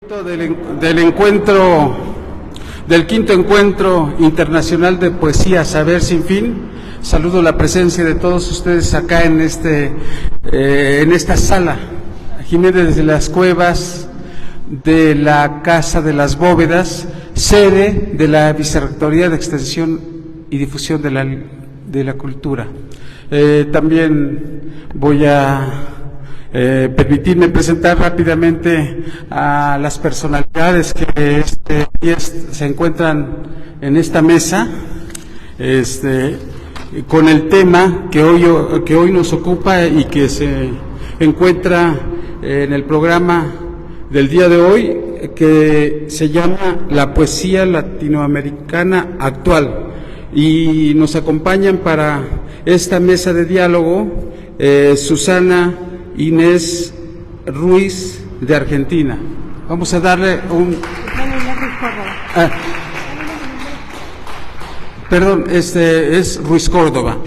Del encuentro, del quinto encuentro internacional de poesía Saber Sin Fin. Saludo la presencia de todos ustedes acá en esta sala, Jiménez de las Cuevas, de la Casa de las Bóvedas, sede de la Vicerrectoría de Extensión y Difusión de la Cultura. También voy a permitirme presentar rápidamente a las personalidades que se encuentran en esta mesa, con el tema que hoy nos ocupa y que se encuentra en el programa del día de hoy, que se llama La Poesía Latinoamericana Actual. Y nos acompañan para esta mesa de diálogo Susana Inés Ruiz, de Argentina. Vamos a darle un... perdón, es Ruiz Córdoba.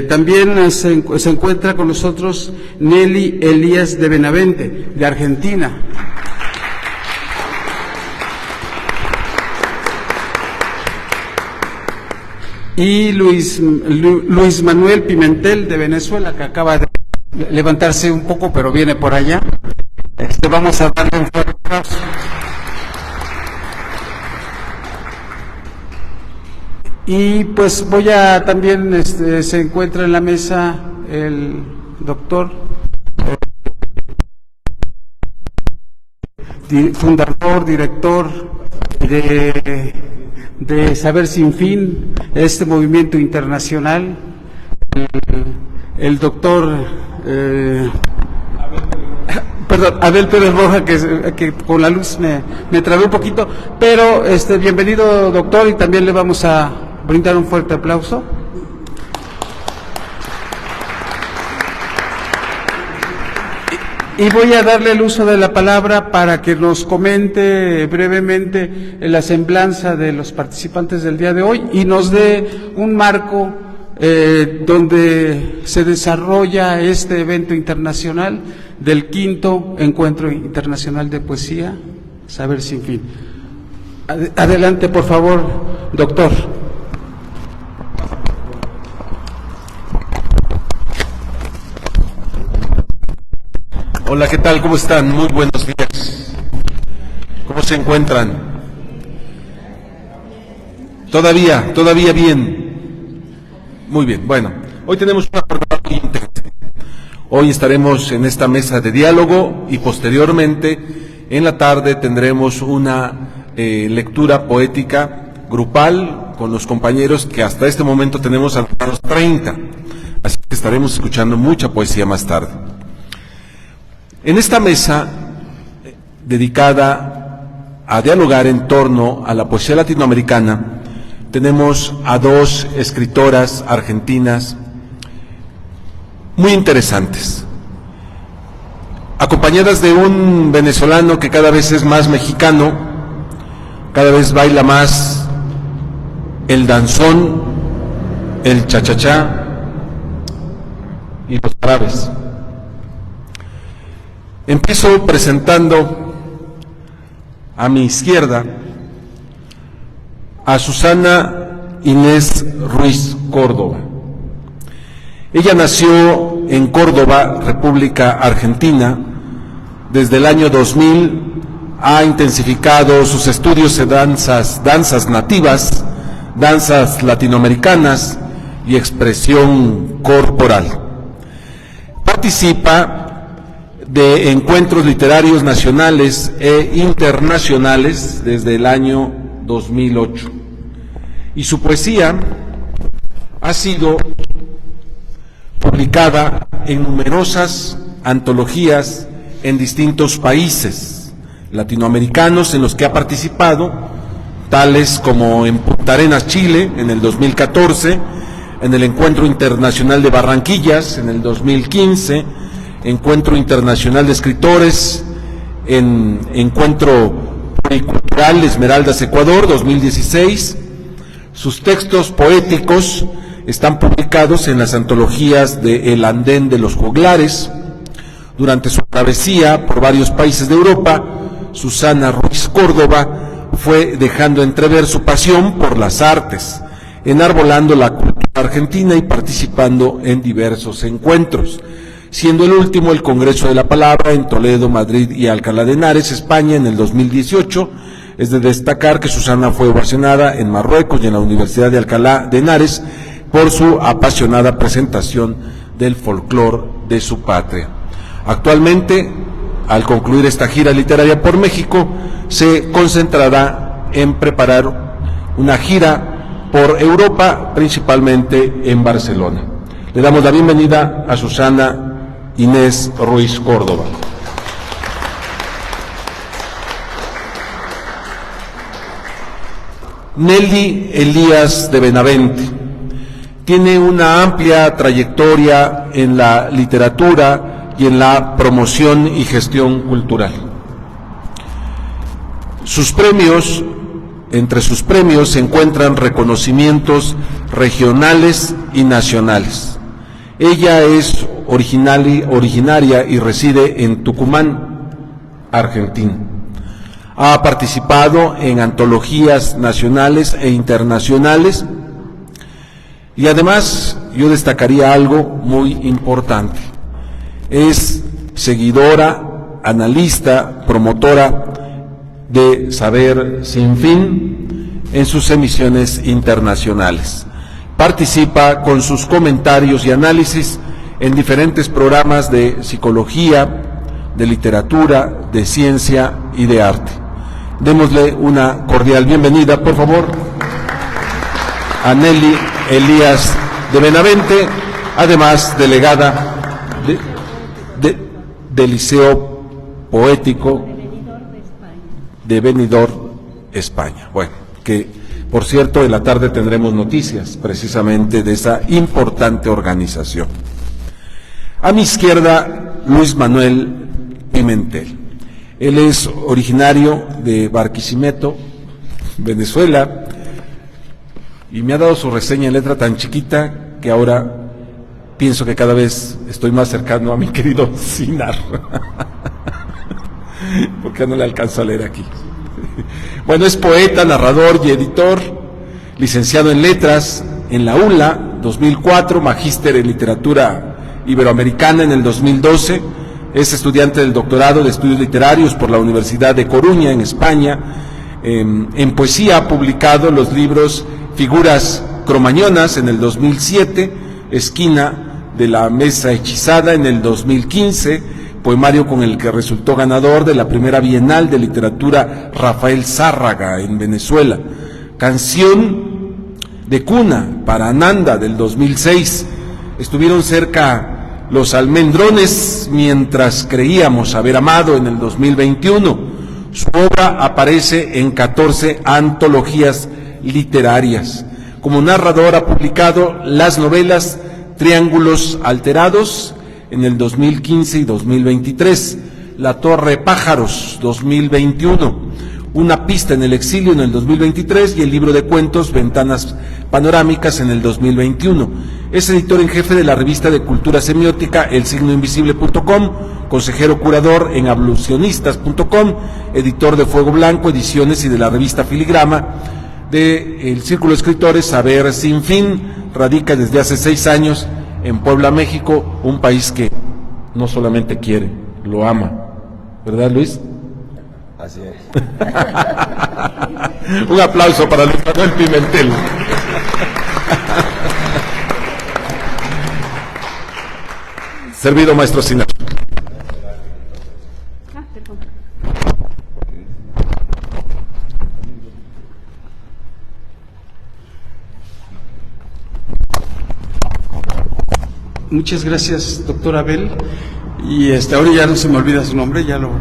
También se encuentra con nosotros Nelly Elías de Benavente, de Argentina. Y Luis Manuel Pimentel, de Venezuela, que acaba de levantarse un poco, pero viene por allá. Vamos a darle un fuerte aplauso. Y pues voy a también, se encuentra en la mesa el doctor, fundador, director de Saber Sin Fin, este movimiento internacional, el doctor Abel Pérez Roja, que con la luz me trabé un poquito, pero bienvenido, doctor, y también le vamos a brindar un fuerte aplauso. Y voy a darle el uso de la palabra para que nos comente brevemente la semblanza de los participantes del día de hoy y nos dé un marco donde se desarrolla este evento internacional del quinto Encuentro Internacional de Poesía Saber Sin Fin. Adelante, por favor, doctor. Hola, ¿qué tal? ¿Cómo están? Muy buenos días. ¿Cómo se encuentran? Todavía bien. Muy bien. Bueno, hoy tenemos una jornada muy interesante. Hoy estaremos en esta mesa de diálogo y posteriormente en la tarde tendremos una lectura poética grupal con los compañeros que hasta este momento tenemos a los 30. Así que estaremos escuchando mucha poesía más tarde. En esta mesa dedicada a dialogar en torno a la poesía latinoamericana, tenemos a dos escritoras argentinas muy interesantes, acompañadas de un venezolano que cada vez es más mexicano, cada vez baila más el danzón, el cha-cha-cha y los árabes. Empiezo presentando a mi izquierda a Susana Inés Ruiz Córdoba. Ella nació en Córdoba, República Argentina. Desde el año 2000 ha intensificado sus estudios de danzas nativas, danzas latinoamericanas y expresión corporal. Participa de encuentros literarios nacionales e internacionales desde el año 2008. Y su poesía ha sido publicada en numerosas antologías en distintos países latinoamericanos en los que ha participado, tales como en Punta Arenas, Chile, en el 2014, en el Encuentro Internacional de Barranquillas, en el 2015, Encuentro Internacional de Escritores, en Encuentro Pluricultural Esmeraldas, Ecuador, 2016. Sus textos poéticos están publicados en las antologías de El Andén de los Juglares. Durante su travesía por varios países de Europa, Susana Ruiz Córdoba fue dejando entrever su pasión por las artes, enarbolando la cultura argentina y participando en diversos encuentros, siendo el último el Congreso de la Palabra en Toledo, Madrid y Alcalá de Henares, España, en el 2018. Es de destacar que Susana fue ovacionada en Marruecos y en la Universidad de Alcalá de Henares por su apasionada presentación del folclore de su patria. Actualmente, al concluir esta gira literaria por México, se concentrará en preparar una gira por Europa, principalmente en Barcelona. Le damos la bienvenida a Susana Inés Ruiz Córdoba. Nelly Elías de Benavente tiene una amplia trayectoria en la literatura y en la promoción y gestión cultural. Entre sus premios se encuentran reconocimientos regionales y nacionales. Ella es originaria y reside en Tucumán, Argentina. Ha participado en antologías nacionales e internacionales y además yo destacaría algo muy importante. Es seguidora, analista, promotora de Saber Sin Fin en sus emisiones internacionales. Participa con sus comentarios y análisis en diferentes programas de psicología, de literatura, de ciencia y de arte. Démosle una cordial bienvenida, por favor, a Nelly Elías de Benavente, además delegada del Liceo Poético de Benidorm, España. Bueno, que por cierto en la tarde tendremos noticias precisamente de esa importante organización. A mi izquierda, Luis Manuel Pimentel. Él es originario de Barquisimeto, Venezuela, y me ha dado su reseña en letra tan chiquita que ahora pienso que cada vez estoy más cercano a mi querido Sinar, porque no le alcanzo a leer aquí. Bueno, es poeta, narrador y editor, licenciado en letras en la ULA 2004, magíster en literatura iberoamericana en el 2012, es estudiante del doctorado de estudios literarios por la Universidad de Coruña en España. En poesía ha publicado los libros Figuras Cromañonas en el 2007, Esquina de la Mesa Hechizada en el 2015, poemario con el que resultó ganador de la primera Bienal de Literatura Rafael Zárraga en Venezuela, Canción de Cuna para Ananda del 2006, estuvieron cerca Los Almendrones mientras creíamos haber amado en el 2021, su obra aparece en 14 antologías literarias. Como narrador ha publicado las novelas Triángulos Alterados en el 2015 y 2023, La Torre Pájaros 2021, Una Pista en el Exilio en el 2023 y el libro de cuentos Ventanas Panorámicas en el 2021. Es editor en jefe de la revista de cultura semiótica elsignoinvisible.com, consejero curador en ablucionistas.com, editor de Fuego Blanco Ediciones y de la revista Filigrama, del Círculo de Escritores Saber Sin Fin. Radica desde hace 6 años en Puebla, México, un país que no solamente quiere, lo ama. ¿Verdad, Luis? Así es. Un aplauso para Luis Manuel Pimentel. Servido, maestro Sinar. Muchas gracias, doctor Abel. Y ahora ya no se me olvida su nombre, ya lo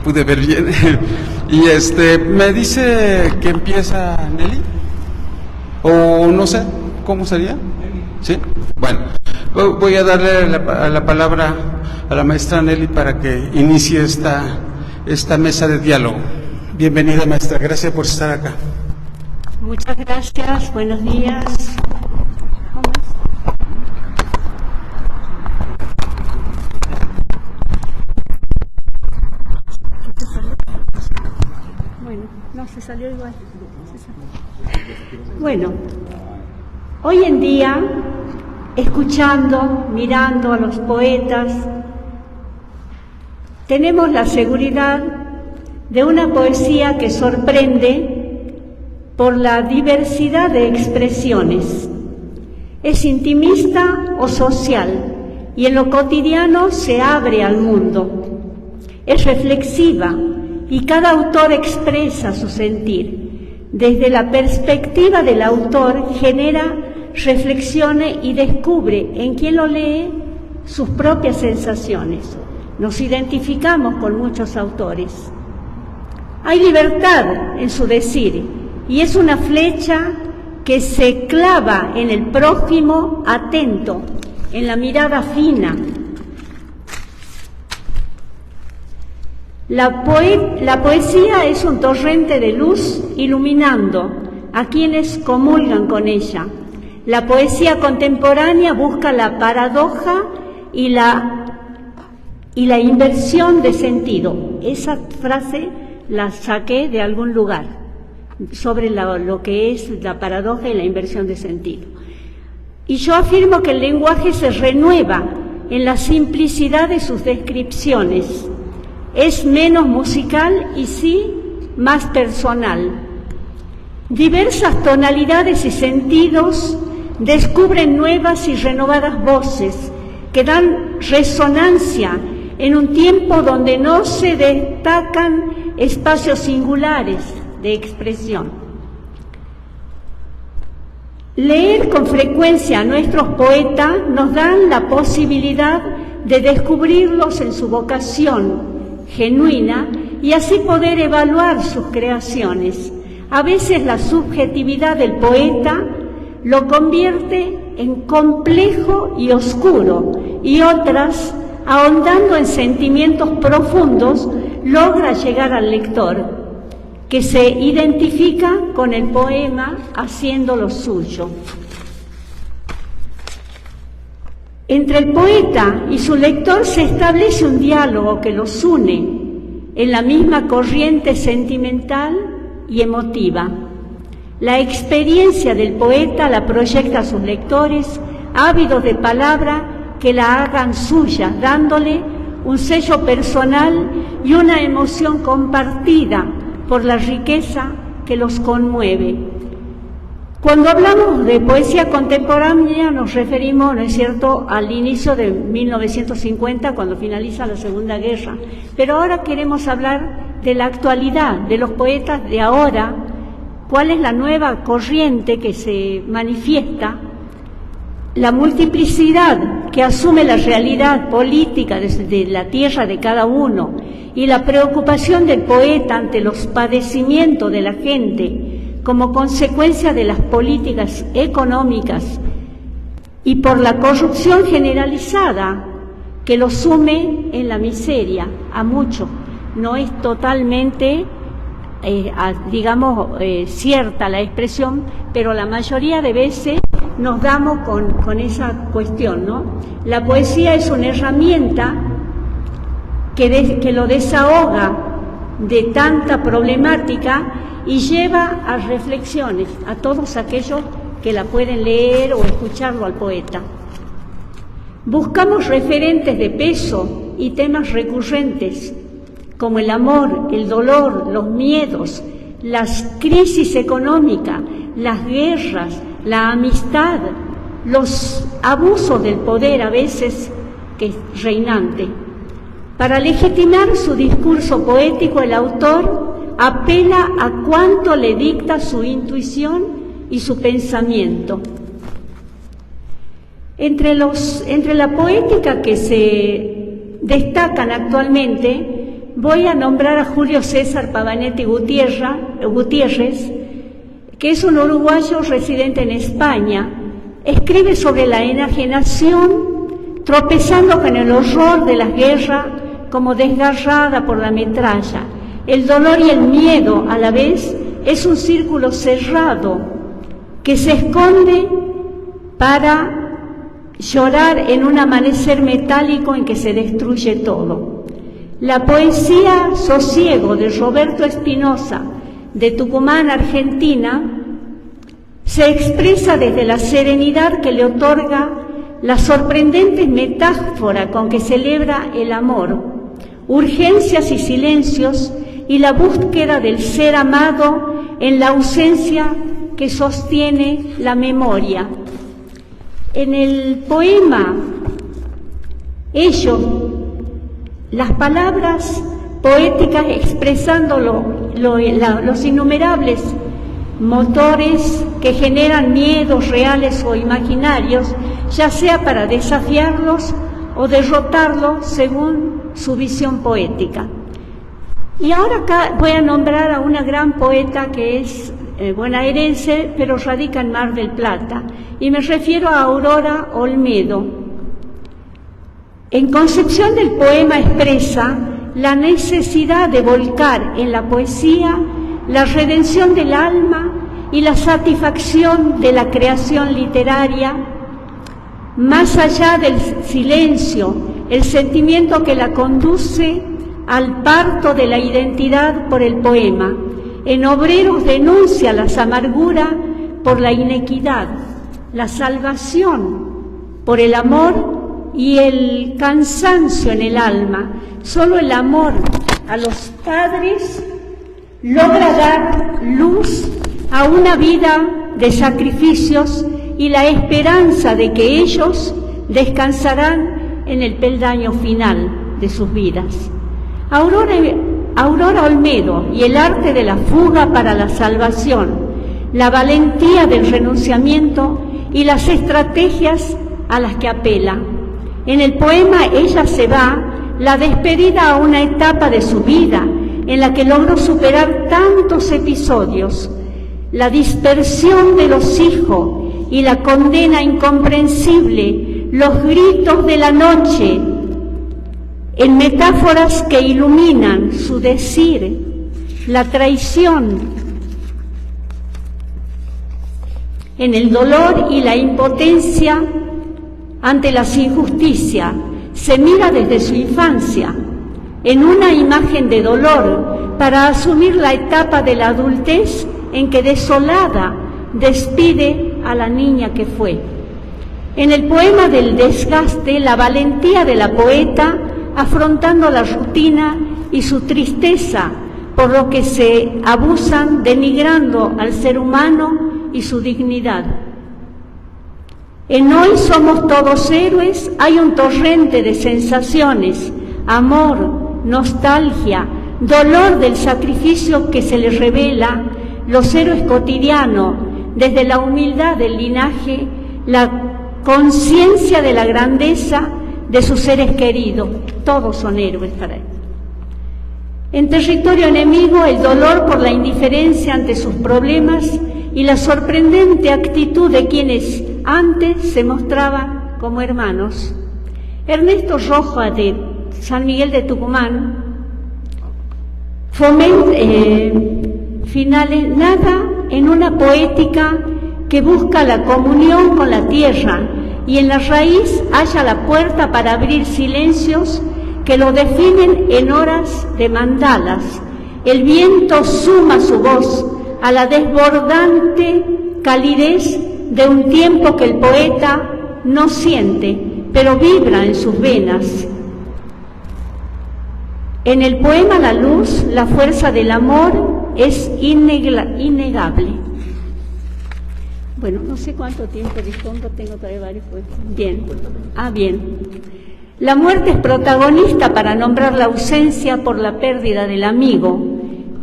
pude ver bien. Y me dice que empieza Nelly, o no sé, ¿cómo sería? ¿Sí? Bueno, voy a darle la palabra a la maestra Nelly para que inicie esta mesa de diálogo. Bienvenida, maestra, gracias por estar acá. Muchas gracias, buenos días. Bueno, no, se salió igual. Bueno, hoy en día, escuchando, mirando a los poetas, tenemos la seguridad de una poesía que sorprende por la diversidad de expresiones. Es intimista o social y en lo cotidiano se abre al mundo. Es reflexiva y cada autor expresa su sentir. Desde la perspectiva del autor genera reflexiones y descubre en quien lo lee sus propias sensaciones. Nos identificamos con muchos autores. Hay libertad en su decir y es una flecha que se clava en el prójimo atento, en la mirada fina. La poesía es un torrente de luz iluminando a quienes comulgan con ella. La poesía contemporánea busca la paradoja y la inversión de sentido. Esa frase la saqué de algún lugar, sobre lo que es la paradoja y la inversión de sentido. Y yo afirmo que el lenguaje se renueva en la simplicidad de sus descripciones. Es menos musical y sí más personal. Diversas tonalidades y sentidos descubren nuevas y renovadas voces que dan resonancia en un tiempo donde no se destacan espacios singulares de expresión. Leer con frecuencia a nuestros poetas nos dan la posibilidad de descubrirlos en su vocación genuina y así poder evaluar sus creaciones. A veces la subjetividad del poeta lo convierte en complejo y oscuro, y otras, ahondando en sentimientos profundos, logra llegar al lector, que se identifica con el poema haciéndolo suyo. Entre el poeta y su lector se establece un diálogo que los une en la misma corriente sentimental y emotiva. La experiencia del poeta la proyecta a sus lectores, ávidos de palabra que la hagan suya, dándole un sello personal y una emoción compartida por la riqueza que los conmueve. Cuando hablamos de poesía contemporánea nos referimos, ¿no es cierto?, al inicio de 1950, cuando finaliza la Segunda Guerra. Pero ahora queremos hablar de la actualidad, de los poetas de ahora, cuál es la nueva corriente que se manifiesta, la multiplicidad que asume la realidad política de la tierra de cada uno y la preocupación del poeta ante los padecimientos de la gente como consecuencia de las políticas económicas y por la corrupción generalizada que los sume en la miseria a muchos. No es totalmente, cierta la expresión, pero la mayoría de veces nos damos con esa cuestión, ¿no? La poesía es una herramienta que lo desahoga de tanta problemática y lleva a reflexiones a todos aquellos que la pueden leer o escucharlo al poeta. Buscamos referentes de peso y temas recurrentes como el amor, el dolor, los miedos, las crisis económicas, las guerras, la amistad, los abusos del poder a veces que es reinante. Para legitimar su discurso poético, el autor apela a cuanto le dicta su intuición y su pensamiento. Entre la poética que se destacan actualmente, voy a nombrar a Julio César Pavanetti Gutiérrez, que es un uruguayo residente en España. Escribe sobre la enajenación, tropezando con el horror de las guerras como desgarrada por la metralla. El dolor y el miedo a la vez es un círculo cerrado que se esconde para llorar en un amanecer metálico en que se destruye todo. La poesía Sosiego de Roberto Espinosa de Tucumán, Argentina, se expresa desde la serenidad que le otorga la sorprendente metáfora con que celebra el amor, urgencias y silencios y la búsqueda del ser amado en la ausencia que sostiene la memoria. En el poema las palabras poéticas expresando los innumerables motores que generan miedos reales o imaginarios, ya sea para desafiarlos o derrotarlos según su visión poética. Y ahora acá voy a nombrar a una gran poeta que es bonaerense, pero radica en Mar del Plata, y me refiero a Aurora Olmedo. En Concepción del poema expresa la necesidad de volcar en la poesía la redención del alma y la satisfacción de la creación literaria, más allá del silencio, el sentimiento que la conduce al parto de la identidad por el poema. En Obreros denuncia las amarguras por la inequidad, la salvación por el amor y el cansancio en el alma. Solo el amor a los padres logra dar luz a una vida de sacrificios y la esperanza de que ellos descansarán en el peldaño final de sus vidas. Aurora Olmedo y el arte de la fuga para la salvación, la valentía del renunciamiento y las estrategias a las que apela. En el poema Ella se va, la despedida a una etapa de su vida en la que logró superar tantos episodios, la dispersión de los hijos y la condena incomprensible, los gritos de la noche, en metáforas que iluminan su decir, la traición, en el dolor y la impotencia ante las injusticias, se mira desde su infancia, en una imagen de dolor, para asumir la etapa de la adultez en que desolada despide a la niña que fue. En el poema del desgaste, la valentía de la poeta afrontando la rutina y su tristeza por lo que se abusan, denigrando al ser humano y su dignidad. En Hoy somos todos héroes hay un torrente de sensaciones, amor, nostalgia, dolor del sacrificio que se les revela, los héroes cotidianos, desde la humildad del linaje, la conciencia de la grandeza de sus seres queridos. Todos son héroes para él. En Territorio enemigo, el dolor por la indiferencia ante sus problemas y la sorprendente actitud de quienes antes se mostraban como hermanos. Ernesto Rojas, de San Miguel de Tucumán, nada en una poética que busca la comunión con la tierra y en la raíz halla la puerta para abrir silencios que lo definen en horas de mandalas. El viento suma su voz a la desbordante calidez de un tiempo que el poeta no siente, pero vibra en sus venas. En el poema La Luz, la fuerza del amor es innegable. Bueno, no sé cuánto tiempo dispongo, tengo todavía varios poemas. Bien. La muerte es protagonista para nombrar la ausencia por la pérdida del amigo,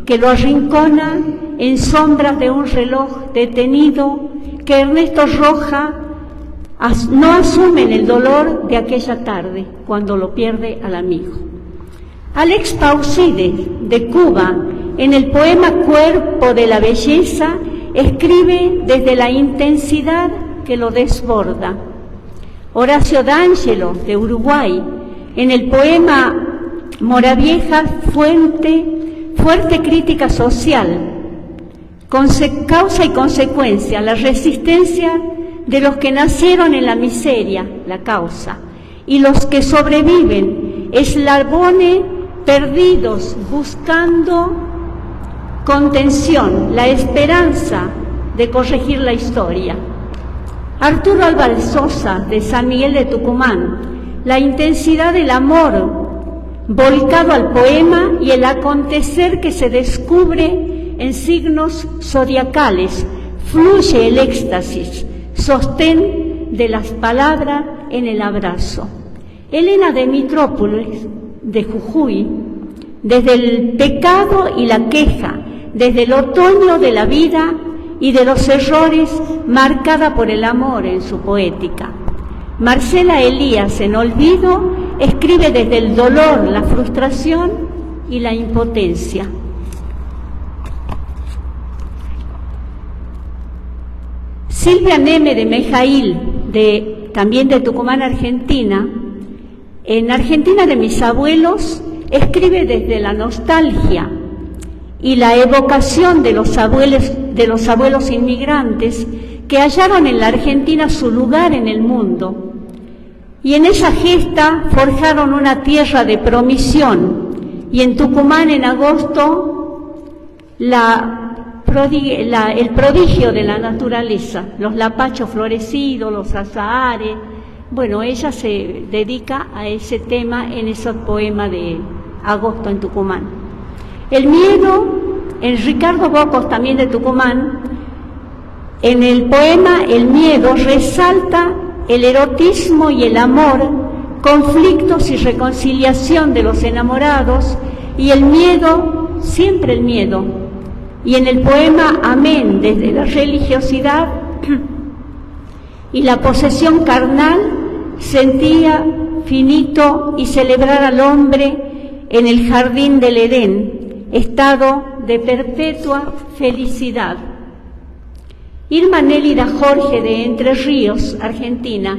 que lo arrincona en sombras de un reloj detenido que Ernesto Rojas no asume en el dolor de aquella tarde, cuando lo pierde al amigo. Alex Pausides, de Cuba, en el poema Cuerpo de la Belleza, escribe desde la intensidad que lo desborda. Horacio D'Angelo, de Uruguay, en el poema Moravieja, fuerte crítica social, causa y consecuencia, la resistencia de los que nacieron en la miseria, la causa, y los que sobreviven, eslabones perdidos buscando contención, la esperanza de corregir la historia. Arturo Álvarez Sosa, de San Miguel de Tucumán, la intensidad del amor volcado al poema y el acontecer que se descubre en signos zodiacales. Fluye el éxtasis, sostén de las palabras en el abrazo. Elena de Mitrópolis, de Jujuy, desde el pecado y la queja, desde el otoño de la vida y de los errores, marcada por el amor en su poética. Marcela Elías, en Olvido, escribe desde el dolor, la frustración y la impotencia. Silvia Neme de Mejail, también de Tucumán, Argentina, en Argentina de mis abuelos, escribe desde la nostalgia y la evocación de los abuelos inmigrantes que hallaron en la Argentina su lugar en el mundo. Y en esa gesta forjaron una tierra de promisión. Y en Tucumán, en agosto, el prodigio de la naturaleza, los lapachos florecidos, los azahares. Bueno, ella se dedica a ese tema en ese poema de agosto en Tucumán. El miedo, en Ricardo Bocos, también de Tucumán, en el poema El miedo resalta el erotismo y el amor, conflictos y reconciliación de los enamorados, y el miedo, siempre el miedo. Y en el poema Amén, desde la religiosidad y la posesión carnal, sentía finito y celebrar al hombre en el jardín del Edén, estado de perpetua felicidad. Irma Nélida Jorge, de Entre Ríos, Argentina,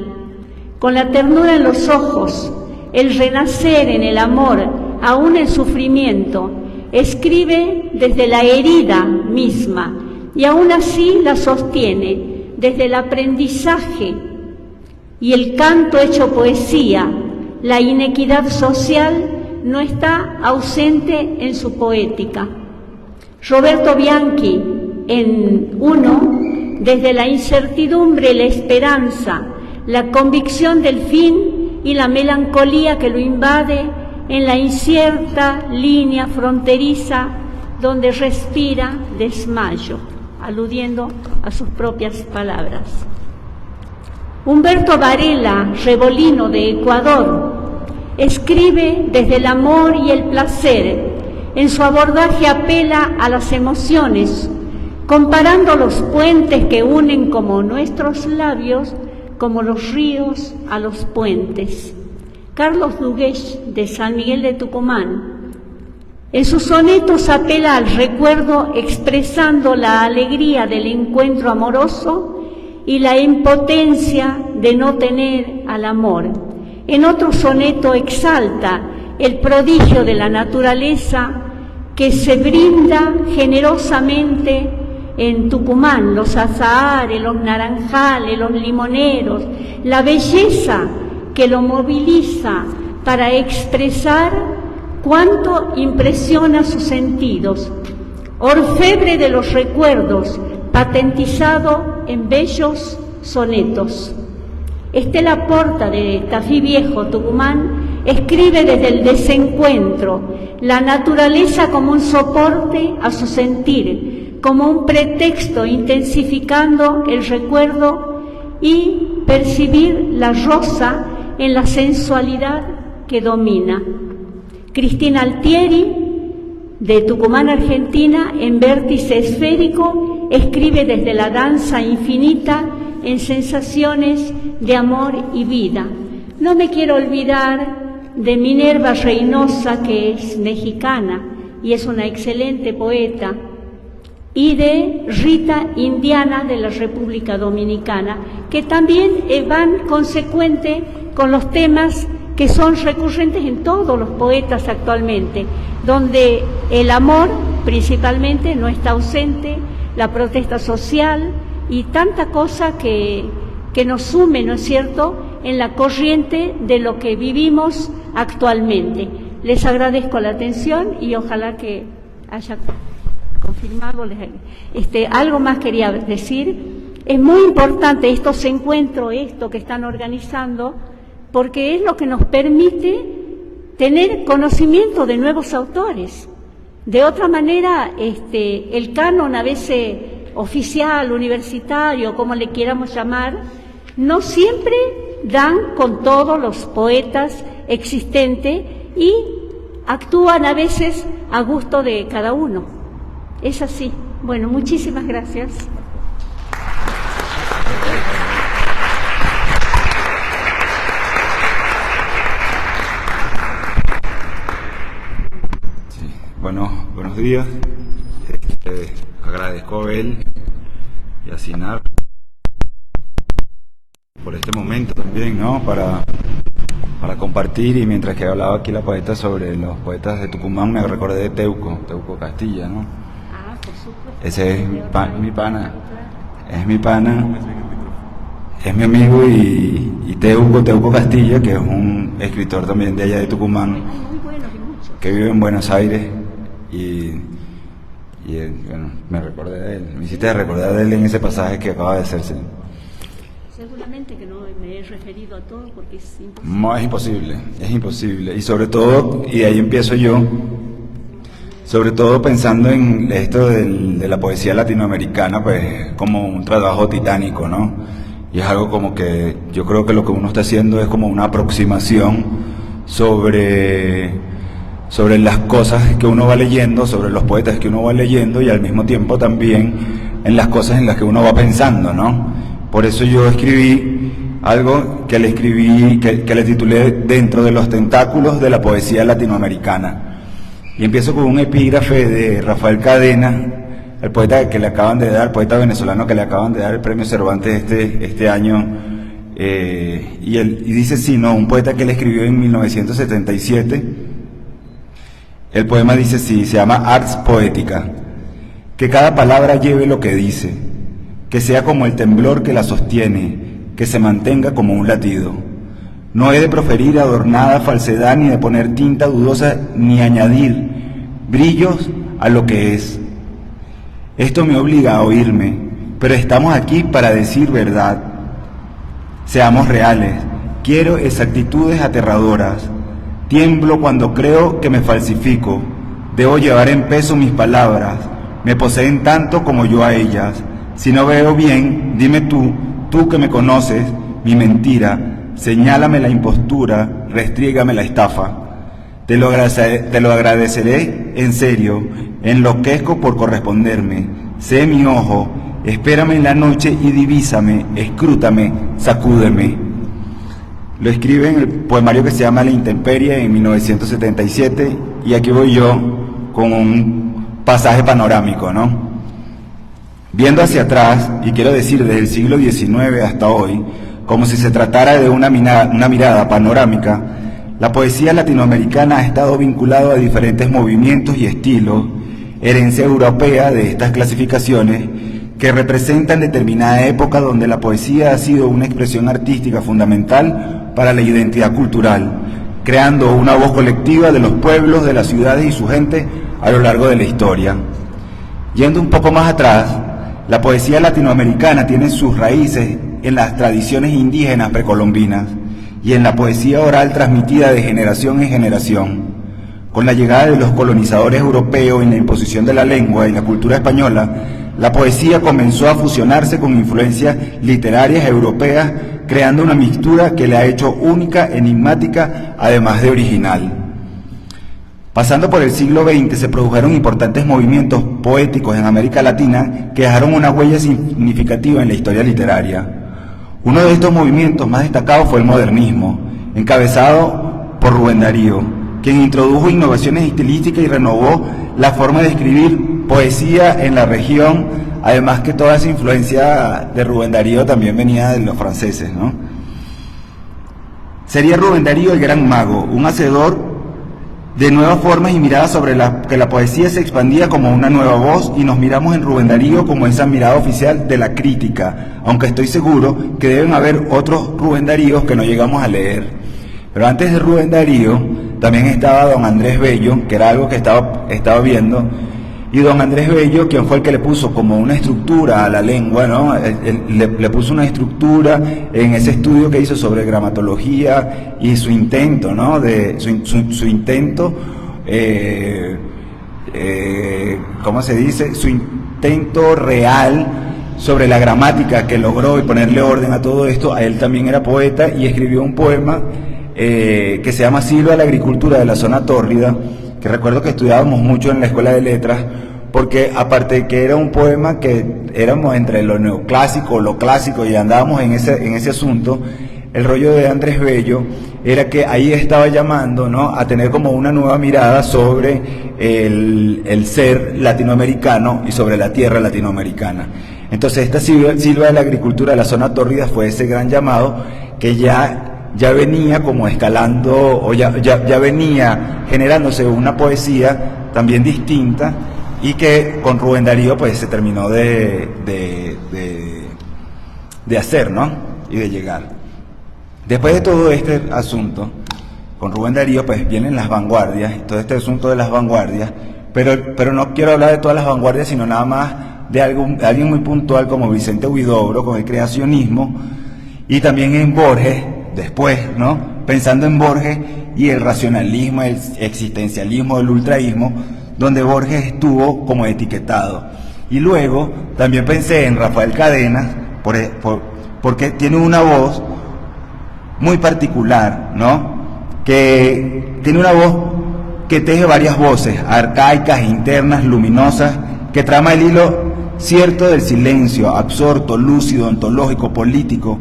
con la ternura en los ojos, el renacer en el amor, aún el sufrimiento, escribe desde la herida misma y aún así la sostiene desde el aprendizaje y el canto hecho poesía. La inequidad social no está ausente en su poética. Roberto Bianchi, en Uno, desde la incertidumbre, la esperanza, la convicción del fin y la melancolía que lo invade en la incierta línea fronteriza donde respira desmayo, aludiendo a sus propias palabras. Humberto Varela, Rebolino, de Ecuador, escribe desde el amor y el placer. En su abordaje apela a las emociones, comparando los puentes que unen como nuestros labios, como los ríos a los puentes. Carlos Dugués, de San Miguel de Tucumán, en sus sonetos apela al recuerdo expresando la alegría del encuentro amoroso y la impotencia de no tener al amor. En otro soneto exalta el prodigio de la naturaleza que se brinda generosamente en Tucumán, los azahares, los naranjales, los limoneros, la belleza que lo moviliza para expresar cuánto impresiona sus sentidos. Orfebre de los recuerdos, patentizado en bellos sonetos. Estela Porta, de Tafí Viejo, Tucumán, escribe desde el desencuentro, la naturaleza como un soporte a su sentir, como un pretexto intensificando el recuerdo y percibir la rosa en la sensualidad que domina. Cristina Altieri, de Tucumán, Argentina, en Vértice Esférico, escribe desde la danza infinita en sensaciones de amor y vida. No me quiero olvidar de Minerva Reynosa, que es mexicana y es una excelente poeta, y de Rita Indiana, de la República Dominicana, que también van consecuente con los temas que son recurrentes en todos los poetas actualmente, donde el amor principalmente no está ausente, la protesta social y tanta cosa que nos sume, ¿no es cierto?, en la corriente de lo que vivimos actualmente. Les agradezco la atención y ojalá que haya confirmarlo. Algo más quería decir. Es muy importante estos encuentros, esto que están organizando, porque es lo que nos permite tener conocimiento de nuevos autores. De otra manera, el canon a veces oficial, universitario, como le quieramos llamar, no siempre dan con todos los poetas existentes y actúan a veces a gusto de cada uno. Es así. Bueno, muchísimas gracias. Sí. Bueno, buenos días. Agradezco a Abel y a Sinar por este momento también, ¿no? Para compartir, y mientras que hablaba aquí la poeta sobre los poetas de Tucumán, me recordé de Teuco Castilla, ¿no? Ah, por supuesto. Ese es mi pana, es mi amigo, y Teuco Castilla, que es un escritor también de allá de Tucumán, Muy buenos y muchos. que vive en Buenos Aires, y bueno, me recordé de él, me hiciste recordar de él en ese pasaje que acaba de hacerse. Seguramente que no me he referido a todo porque es imposible. No, es imposible, y sobre todo, y de ahí empiezo yo, sobre todo pensando en esto de la poesía latinoamericana, pues como un trabajo titánico, ¿no? Y es algo como que yo creo que lo que uno está haciendo es como una aproximación sobre las cosas que uno va leyendo, sobre los poetas que uno va leyendo, y al mismo tiempo también en las cosas en las que uno va pensando, ¿no? Por eso yo escribí algo que le titulé Dentro de los tentáculos de la poesía latinoamericana. Y empiezo con un epígrafe de Rafael Cadena, el poeta poeta venezolano que le acaban de dar el premio Cervantes este año, y dice sí, no, un poeta que él escribió en 1977. El poema dice sí, se llama Ars Poética. Que cada palabra lleve lo que dice, que sea como el temblor que la sostiene, que se mantenga como un latido. No he de proferir adornada falsedad, ni de poner tinta dudosa, ni añadir brillos a lo que es. Esto me obliga a oírme, pero estamos aquí para decir verdad. Seamos reales, quiero exactitudes aterradoras. Tiemblo cuando creo que me falsifico. Debo llevar en peso mis palabras, me poseen tanto como yo a ellas. Si no veo bien, dime tú que me conoces, mi mentira, señálame la impostura, restrígame la estafa. Te lo agradeceré en serio, enloquezco por corresponderme. Sé mi ojo, espérame en la noche y divísame, escrútame, sacúdeme. Lo escribe en el poemario que se llama La Intemperie en 1977, y aquí voy yo con un pasaje panorámico, ¿no? Viendo hacia atrás, y quiero decir desde el siglo XIX hasta hoy, como si se tratara de una mirada panorámica, la poesía latinoamericana ha estado vinculada a diferentes movimientos y estilos, herencia europea de estas clasificaciones, que representan determinada época donde la poesía ha sido una expresión artística fundamental para la identidad cultural, creando una voz colectiva de los pueblos, de las ciudades y su gente a lo largo de la historia. Yendo un poco más atrás, la poesía latinoamericana tiene sus raíces en las tradiciones indígenas precolombinas y en la poesía oral transmitida de generación en generación. Con la llegada de los colonizadores europeos y la imposición de la lengua y la cultura española, la poesía comenzó a fusionarse con influencias literarias europeas, creando una mixtura que la ha hecho única, enigmática, además de original. Pasando por el siglo XX se produjeron importantes movimientos poéticos en América Latina que dejaron una huella significativa en la historia literaria. Uno de estos movimientos más destacados fue el modernismo, encabezado por Rubén Darío, quien introdujo innovaciones estilísticas y renovó la forma de escribir poesía en la región, además que toda esa influencia de Rubén Darío también venía de los franceses, ¿no? Sería Rubén Darío el gran mago, un hacedor de nuevas formas y miradas sobre que la poesía se expandía como una nueva voz, y nos miramos en Rubén Darío como esa mirada oficial de la crítica, aunque estoy seguro que deben haber otros Rubén Daríos que no llegamos a leer. Pero antes de Rubén Darío también estaba don Andrés Bello, que era algo que estaba viendo, Y don Andrés Bello, quien fue el que le puso como una estructura a la lengua, ¿no? Le puso una estructura en ese estudio que hizo sobre gramatología y su intento, ¿no? Su intento, ¿cómo se dice? Su intento real sobre la gramática que logró y ponerle orden a todo esto. A él también era poeta y escribió un poema que se llama Silva a la agricultura de la zona tórrida, que recuerdo que estudiábamos mucho en la Escuela de Letras, porque aparte de que era un poema que éramos entre lo neoclásico, lo clásico, y andábamos en ese asunto, el rollo de Andrés Bello era que ahí estaba llamando, ¿no?, a tener como una nueva mirada sobre el ser latinoamericano y sobre la tierra latinoamericana. Entonces esta Silva de la agricultura de la zona tórrida fue ese gran llamado que ya venía como escalando, o ya venía generándose una poesía también distinta, y que con Rubén Darío pues se terminó de hacer, ¿no?, y de llegar. Después de todo este asunto, con Rubén Darío pues vienen las vanguardias, todo este asunto de las vanguardias, pero no quiero hablar de todas las vanguardias, sino nada más de alguien muy puntual como Vicente Huidobro, con el creacionismo, y también en Borges, después, ¿no?, pensando en Borges y el racionalismo, el existencialismo, el ultraísmo, donde Borges estuvo como etiquetado. Y luego también pensé en Rafael Cadenas, porque tiene una voz muy particular, ¿no?, que tiene una voz que teje varias voces, arcaicas, internas, luminosas, que trama el hilo cierto del silencio, absorto, lúcido, ontológico, político.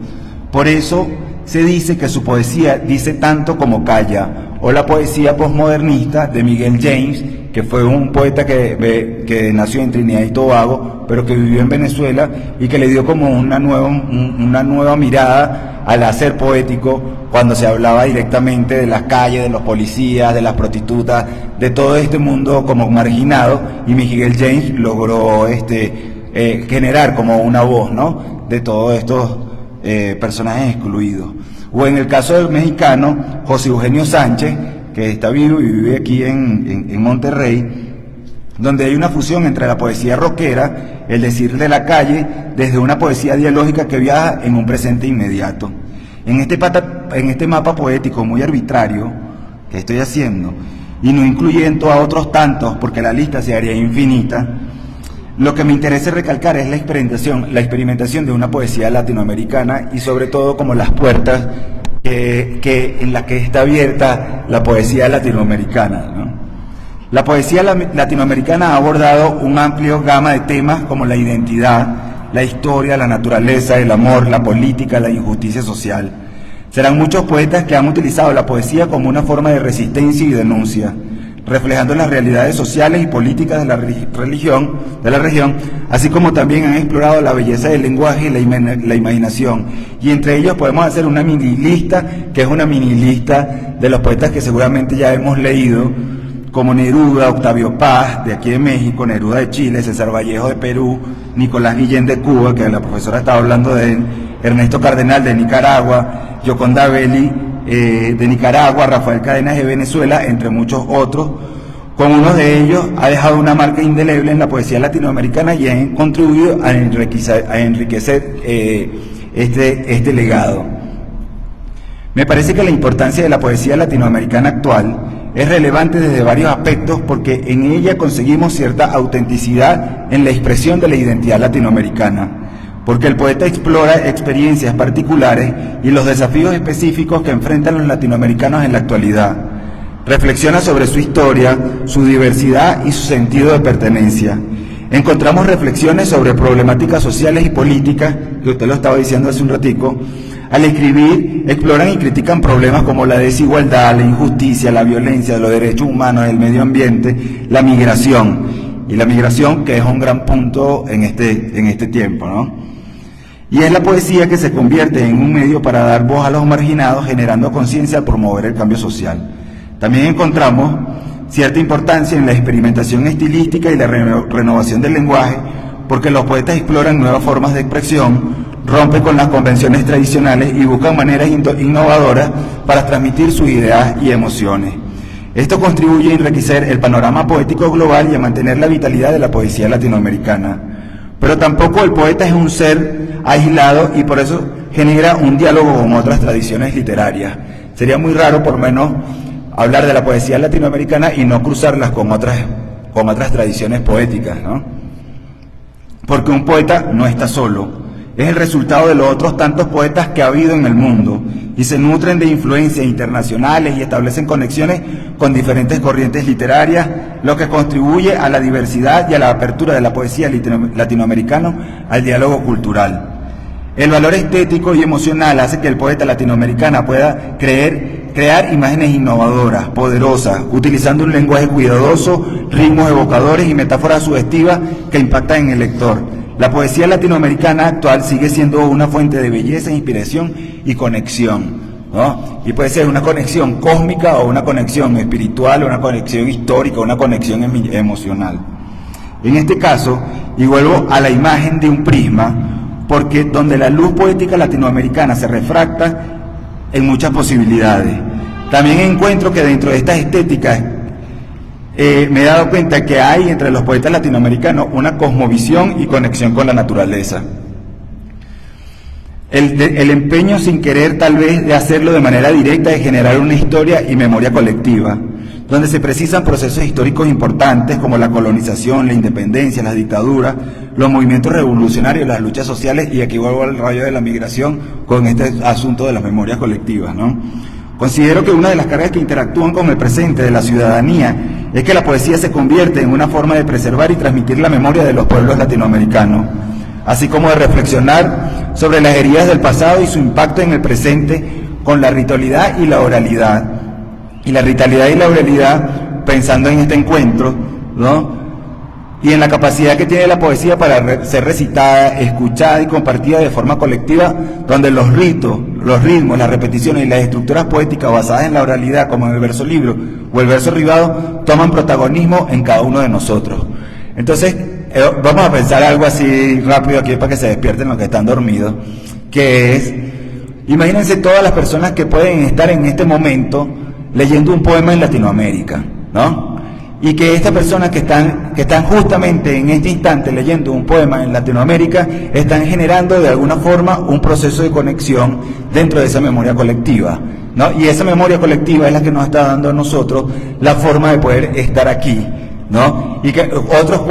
Por eso se dice que su poesía dice tanto como calla, o la poesía posmodernista de Miguel James, que fue un poeta que nació en Trinidad y Tobago, pero que vivió en Venezuela y que le dio como una nueva mirada al hacer poético, cuando se hablaba directamente de las calles, de los policías, de las prostitutas, de todo este mundo como marginado, y Miguel James logró generar como una voz, ¿no?, de todos estos personajes excluidos. O en el caso del mexicano José Eugenio Sánchez, que está vivo y vive aquí en Monterrey, donde hay una fusión entre la poesía rockera, el decir de la calle, desde una poesía dialógica que viaja en un presente inmediato. En este mapa poético muy arbitrario que estoy haciendo, y no incluyendo a otros tantos, porque la lista se haría infinita, lo que me interesa recalcar es la experimentación de una poesía latinoamericana, y sobre todo como las puertas en las que está abierta la poesía latinoamericana, ¿no? La poesía latinoamericana ha abordado un amplio gama de temas como la identidad, la historia, la naturaleza, el amor, la política, la injusticia social. Serán muchos poetas que han utilizado la poesía como una forma de resistencia y denuncia, reflejando las realidades sociales y políticas de la región, así como también han explorado la belleza del lenguaje y la imaginación. Y entre ellos podemos hacer una mini lista, que es una mini lista de los poetas que seguramente ya hemos leído, como Neruda, Octavio Paz, de aquí de México, Neruda de Chile, César Vallejo de Perú, Nicolás Guillén de Cuba, que la profesora estaba hablando de él, Ernesto Cardenal de Nicaragua, Gioconda Belli de Nicaragua, Rafael Cadenas de Venezuela, entre muchos otros. Con uno de ellos ha dejado una marca indeleble en la poesía latinoamericana y han contribuido a enriquecer este legado. Me parece que la importancia de la poesía latinoamericana actual es relevante desde varios aspectos, porque en ella conseguimos cierta autenticidad en la expresión de la identidad latinoamericana, porque el poeta explora experiencias particulares y los desafíos específicos que enfrentan los latinoamericanos en la actualidad. Reflexiona sobre su historia, su diversidad y su sentido de pertenencia. Encontramos reflexiones sobre problemáticas sociales y políticas, que usted lo estaba diciendo hace un ratico. Al escribir, exploran y critican problemas como la desigualdad, la injusticia, la violencia, los derechos humanos, el medio ambiente, la migración. Y la migración, que es un gran punto en este tiempo, ¿no? Y es la poesía que se convierte en un medio para dar voz a los marginados, generando conciencia al promover el cambio social. También encontramos cierta importancia en la experimentación estilística y la renovación del lenguaje, porque los poetas exploran nuevas formas de expresión, rompen con las convenciones tradicionales y buscan maneras innovadoras para transmitir sus ideas y emociones. Esto contribuye a enriquecer el panorama poético global y a mantener la vitalidad de la poesía latinoamericana. Pero tampoco el poeta es un ser aislado y por eso genera un diálogo con otras tradiciones literarias. Sería muy raro, por lo menos, hablar de la poesía latinoamericana y no cruzarlas con otras tradiciones poéticas, ¿no? Porque un poeta no está solo, es el resultado de los otros tantos poetas que ha habido en el mundo y se nutren de influencias internacionales y establecen conexiones con diferentes corrientes literarias, lo que contribuye a la diversidad y a la apertura de la poesía latinoamericana al diálogo cultural. El valor estético y emocional hace que el poeta latinoamericano pueda crear imágenes innovadoras, poderosas, utilizando un lenguaje cuidadoso, ritmos evocadores y metáforas sugestivas que impactan en el lector. La poesía latinoamericana actual sigue siendo una fuente de belleza, inspiración y conexión, ¿no? Y puede ser una conexión cósmica o una conexión espiritual, o una conexión histórica, una conexión emocional. En este caso, y vuelvo a la imagen de un prisma, porque donde la luz poética latinoamericana se refracta en muchas posibilidades. También encuentro que dentro de estas estéticas me he dado cuenta que hay entre los poetas latinoamericanos una cosmovisión y conexión con la naturaleza. El empeño sin querer tal vez de hacerlo de manera directa, de generar una historia y memoria colectiva, donde se precisan procesos históricos importantes como la colonización, la independencia, las dictaduras, los movimientos revolucionarios, las luchas sociales, y aquí vuelvo al rayo de la migración con este asunto de las memorias colectivas, ¿no? Considero que una de las cargas que interactúan con el presente de la ciudadanía es que la poesía se convierte en una forma de preservar y transmitir la memoria de los pueblos latinoamericanos, así como de reflexionar sobre las heridas del pasado y su impacto en el presente con la ritualidad y la oralidad. Y la ritualidad y la oralidad, pensando en este encuentro, ¿no? Y en la capacidad que tiene la poesía para ser recitada, escuchada y compartida de forma colectiva, donde los ritos, los ritmos, las repeticiones y las estructuras poéticas basadas en la oralidad, como en el verso libro o el verso ribado, toman protagonismo en cada uno de nosotros. Entonces, vamos a pensar algo así rápido aquí para que se despierten los que están dormidos, que es, imagínense todas las personas que pueden estar en este momento leyendo un poema en Latinoamérica, ¿no? Y que estas personas que están justamente en este instante leyendo un poema en Latinoamérica están generando de alguna forma un proceso de conexión dentro de esa memoria colectiva, ¿no? Y esa memoria colectiva es la que nos está dando a nosotros la forma de poder estar aquí, ¿no? Y que otros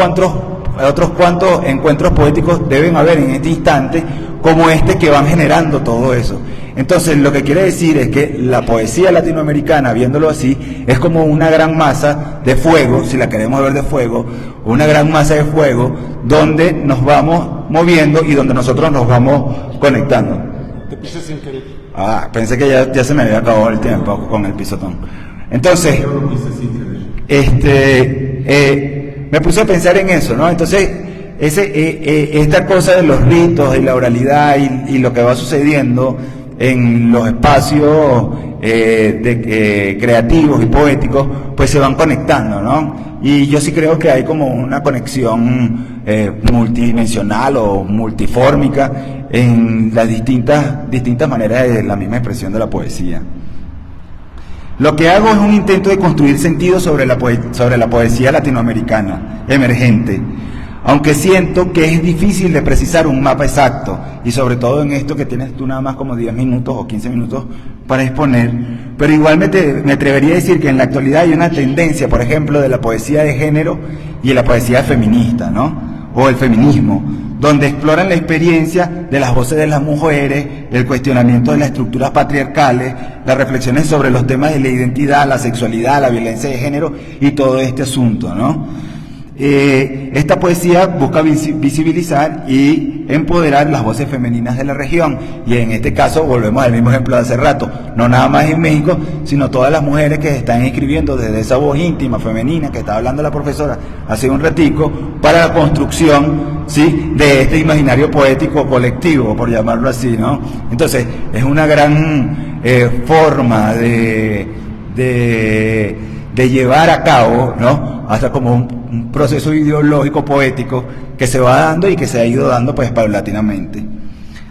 cuantos encuentros poéticos deben haber en este instante como este que van generando todo eso. Entonces, lo que quiere decir es que la poesía latinoamericana, viéndolo así, es como una gran masa de fuego, si la queremos ver de fuego, una gran masa de fuego donde nos vamos moviendo y donde nosotros nos vamos conectando. Te pisé sin querer. Ah, pensé que ya se me había acabado el tiempo con el pisotón. Entonces, me puse a pensar en eso, ¿no? Entonces, esta cosa de los ritos y la oralidad y lo que va sucediendo en los espacios creativos y poéticos, pues se van conectando, ¿no? Y yo sí creo que hay como una conexión multidimensional o multifórmica en las distintas maneras de la misma expresión de la poesía. Lo que hago es un intento de construir sentido sobre la poesía latinoamericana emergente, aunque siento que es difícil de precisar un mapa exacto, y sobre todo en esto que tienes tú nada más como 10 minutos o 15 minutos para exponer, pero igual me atrevería a decir que en la actualidad hay una tendencia, por ejemplo, de la poesía de género y de la poesía feminista, ¿no? O el feminismo, donde exploran la experiencia de las voces de las mujeres, el cuestionamiento de las estructuras patriarcales, las reflexiones sobre los temas de la identidad, la sexualidad, la violencia de género y todo este asunto, ¿no? Esta poesía busca visibilizar y empoderar las voces femeninas de la región, y en este caso volvemos al mismo ejemplo de hace rato, no nada más en México, sino todas las mujeres que están escribiendo desde esa voz íntima femenina que estaba hablando la profesora hace un ratico, para la construcción, ¿sí?, de este imaginario poético colectivo, por llamarlo así, ¿no? Entonces es una gran forma de llevar a cabo, ¿no?, hasta como un proceso ideológico poético que se va dando y que se ha ido dando pues paulatinamente.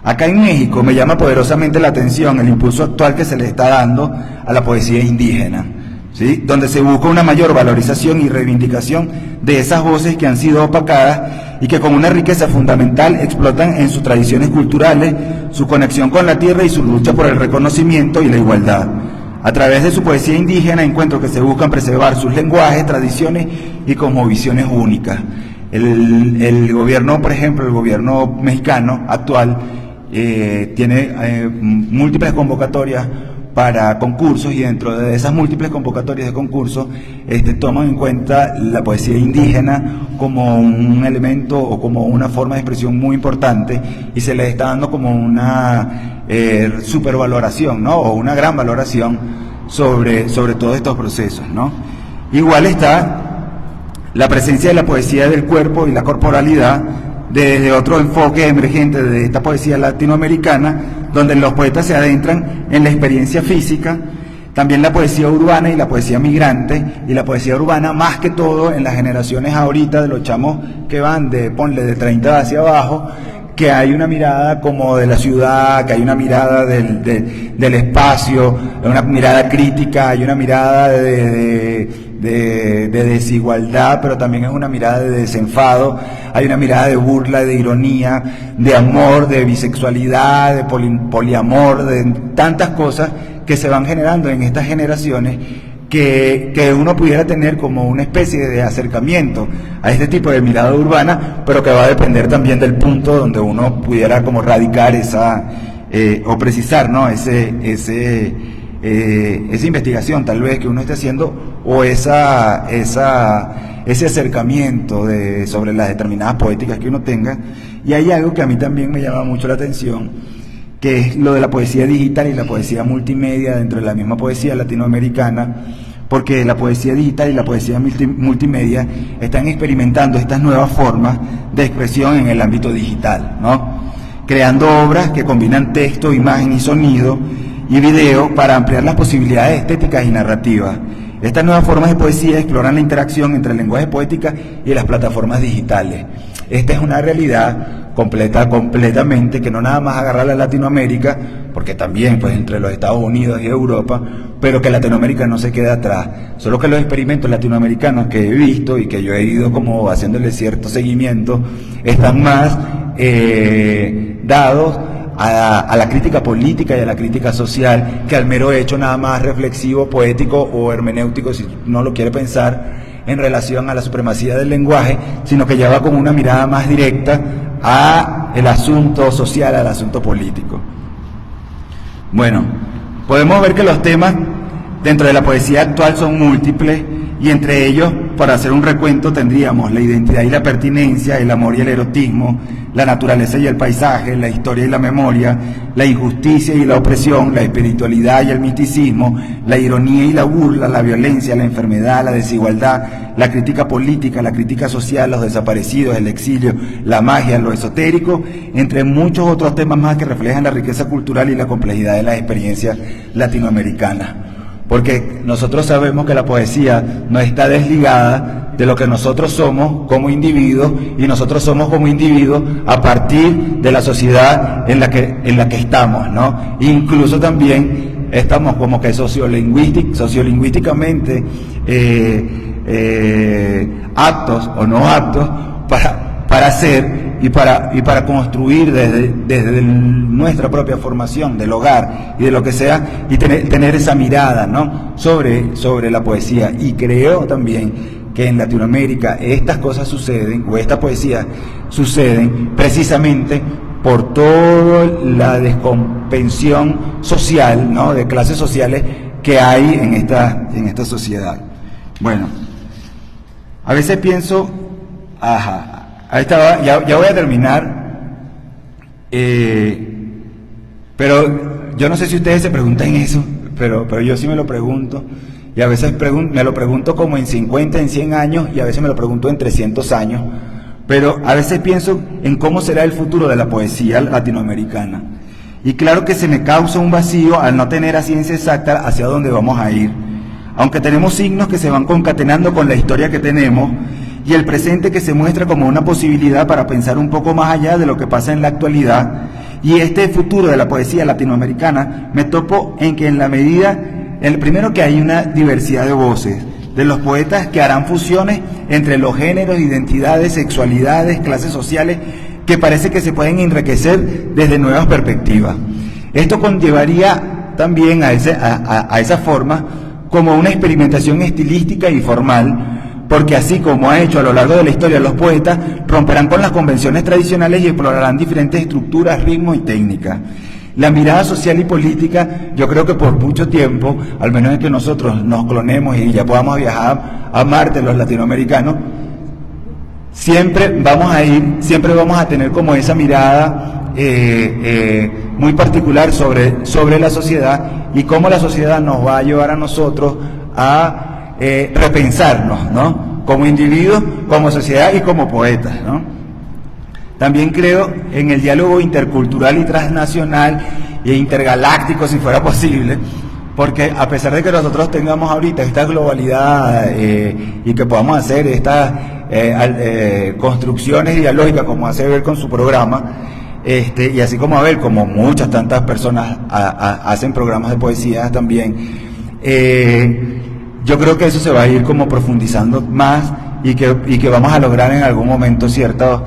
Acá en México me llama poderosamente la atención el impulso actual que se le está dando a la poesía indígena, ¿sí?, donde se busca una mayor valorización y reivindicación de esas voces que han sido opacadas y que con una riqueza fundamental explotan en sus tradiciones culturales, su conexión con la tierra y su lucha por el reconocimiento y la igualdad. A través de su poesía indígena encuentro que se buscan preservar sus lenguajes, tradiciones y cosmovisiones únicas. El gobierno, por ejemplo, el gobierno mexicano actual tiene múltiples convocatorias para concursos, y dentro de esas múltiples convocatorias de concursos toman en cuenta la poesía indígena como un elemento o como una forma de expresión muy importante, y se le está dando como una supervaloración, ¿no?, o una gran valoración sobre todos estos procesos, ¿no? Igual está la presencia de la poesía del cuerpo y la corporalidad desde otro enfoque emergente de esta poesía latinoamericana, donde los poetas se adentran en la experiencia física, también la poesía urbana y la poesía migrante, y la poesía urbana más que todo en las generaciones ahorita de los chamos que van de 30 hacia abajo, que hay una mirada como de la ciudad, que hay una mirada del espacio, una mirada crítica, hay una mirada de desigualdad, pero también es una mirada de desenfado, hay una mirada de burla, de ironía, de amor, de bisexualidad, de poliamor, de tantas cosas que se van generando en estas generaciones, que uno pudiera tener como una especie de acercamiento a este tipo de mirada urbana, pero que va a depender también del punto donde uno pudiera como radicar esa o precisar, ¿no?, esa investigación tal vez que uno esté haciendo, o ese acercamiento sobre las determinadas poéticas que uno tenga. Y hay algo que a mí también me llama mucho la atención, que es lo de la poesía digital y la poesía multimedia dentro de la misma poesía latinoamericana, porque la poesía digital y la poesía multimedia están experimentando estas nuevas formas de expresión en el ámbito digital, ¿no?, creando obras que combinan texto, imagen y sonido y video para ampliar las posibilidades estéticas y narrativas. Estas nuevas formas de poesía exploran la interacción entre el lenguaje poética y las plataformas digitales. Esta es una realidad completamente que no nada más agarra a Latinoamérica, porque también pues entre los Estados Unidos y Europa, pero que Latinoamérica no se queda atrás. Solo que los experimentos latinoamericanos que he visto y que yo he ido como haciéndole cierto seguimiento, están más dados a la crítica política y a la crítica social que al mero hecho nada más reflexivo, poético o hermenéutico, si no lo quiere pensar, en relación a la supremacía del lenguaje, sino que ya va con una mirada más directa a el asunto social, al asunto político. Bueno, podemos ver que los temas dentro de la poesía actual son múltiples, y entre ellos, para hacer un recuento, tendríamos la identidad y la pertinencia, el amor y el erotismo, la naturaleza y el paisaje, la historia y la memoria, la injusticia y la opresión, la espiritualidad y el misticismo, la ironía y la burla, la violencia, la enfermedad, la desigualdad, la crítica política, la crítica social, los desaparecidos, el exilio, la magia, lo esotérico, entre muchos otros temas más que reflejan la riqueza cultural y la complejidad de las experiencias latinoamericanas. Porque nosotros sabemos que la poesía no está desligada de lo que nosotros somos como individuos, y nosotros somos como individuos a partir de la sociedad en la que estamos, ¿no? Incluso también estamos como que sociolingüísticamente aptos o no aptos para hacer y para construir desde nuestra propia formación del hogar y de lo que sea, y tener esa mirada, ¿no?, sobre la poesía. Y creo también que en Latinoamérica estas cosas suceden, o esta poesía suceden precisamente por toda la descompensión social, ¿no?, de clases sociales que hay en esta sociedad. Bueno, a veces pienso, ahí estaba, ya voy a terminar, pero yo no sé si ustedes se preguntan eso, pero yo sí me lo pregunto, y a veces me lo pregunto como en 50, en 100 años, y a veces me lo pregunto en 300 años, pero a veces pienso en cómo será el futuro de la poesía latinoamericana. Y claro que se me causa un vacío al no tener a ciencia exacta hacia dónde vamos a ir, aunque tenemos signos que se van concatenando con la historia que tenemos, y el presente que se muestra como una posibilidad para pensar un poco más allá de lo que pasa en la actualidad. Y este futuro de la poesía latinoamericana me topo en que en la medida el primero que hay una diversidad de voces, de los poetas que harán fusiones entre los géneros, identidades, sexualidades, clases sociales, que parece que se pueden enriquecer desde nuevas perspectivas. Esto conllevaría también a esa forma como una experimentación estilística y formal, porque así como ha hecho a lo largo de la historia los poetas, romperán con las convenciones tradicionales y explorarán diferentes estructuras, ritmos y técnicas. La mirada social y política, yo creo que por mucho tiempo, al menos es que nosotros nos clonemos y ya podamos viajar a Marte, los latinoamericanos, siempre vamos a tener como esa mirada muy particular sobre la sociedad y cómo la sociedad nos va a llevar a nosotros a repensarnos, ¿no? Como individuos, como sociedad y como poetas, ¿no? También creo en el diálogo intercultural y transnacional e intergaláctico, si fuera posible, porque a pesar de que nosotros tengamos ahorita esta globalidad y que podamos hacer estas construcciones ideológicas, como hace Abel con su programa, y así como Abel, como muchas tantas personas hacen programas de poesía también, yo creo que eso se va a ir como profundizando más y que vamos a lograr en algún momento cierto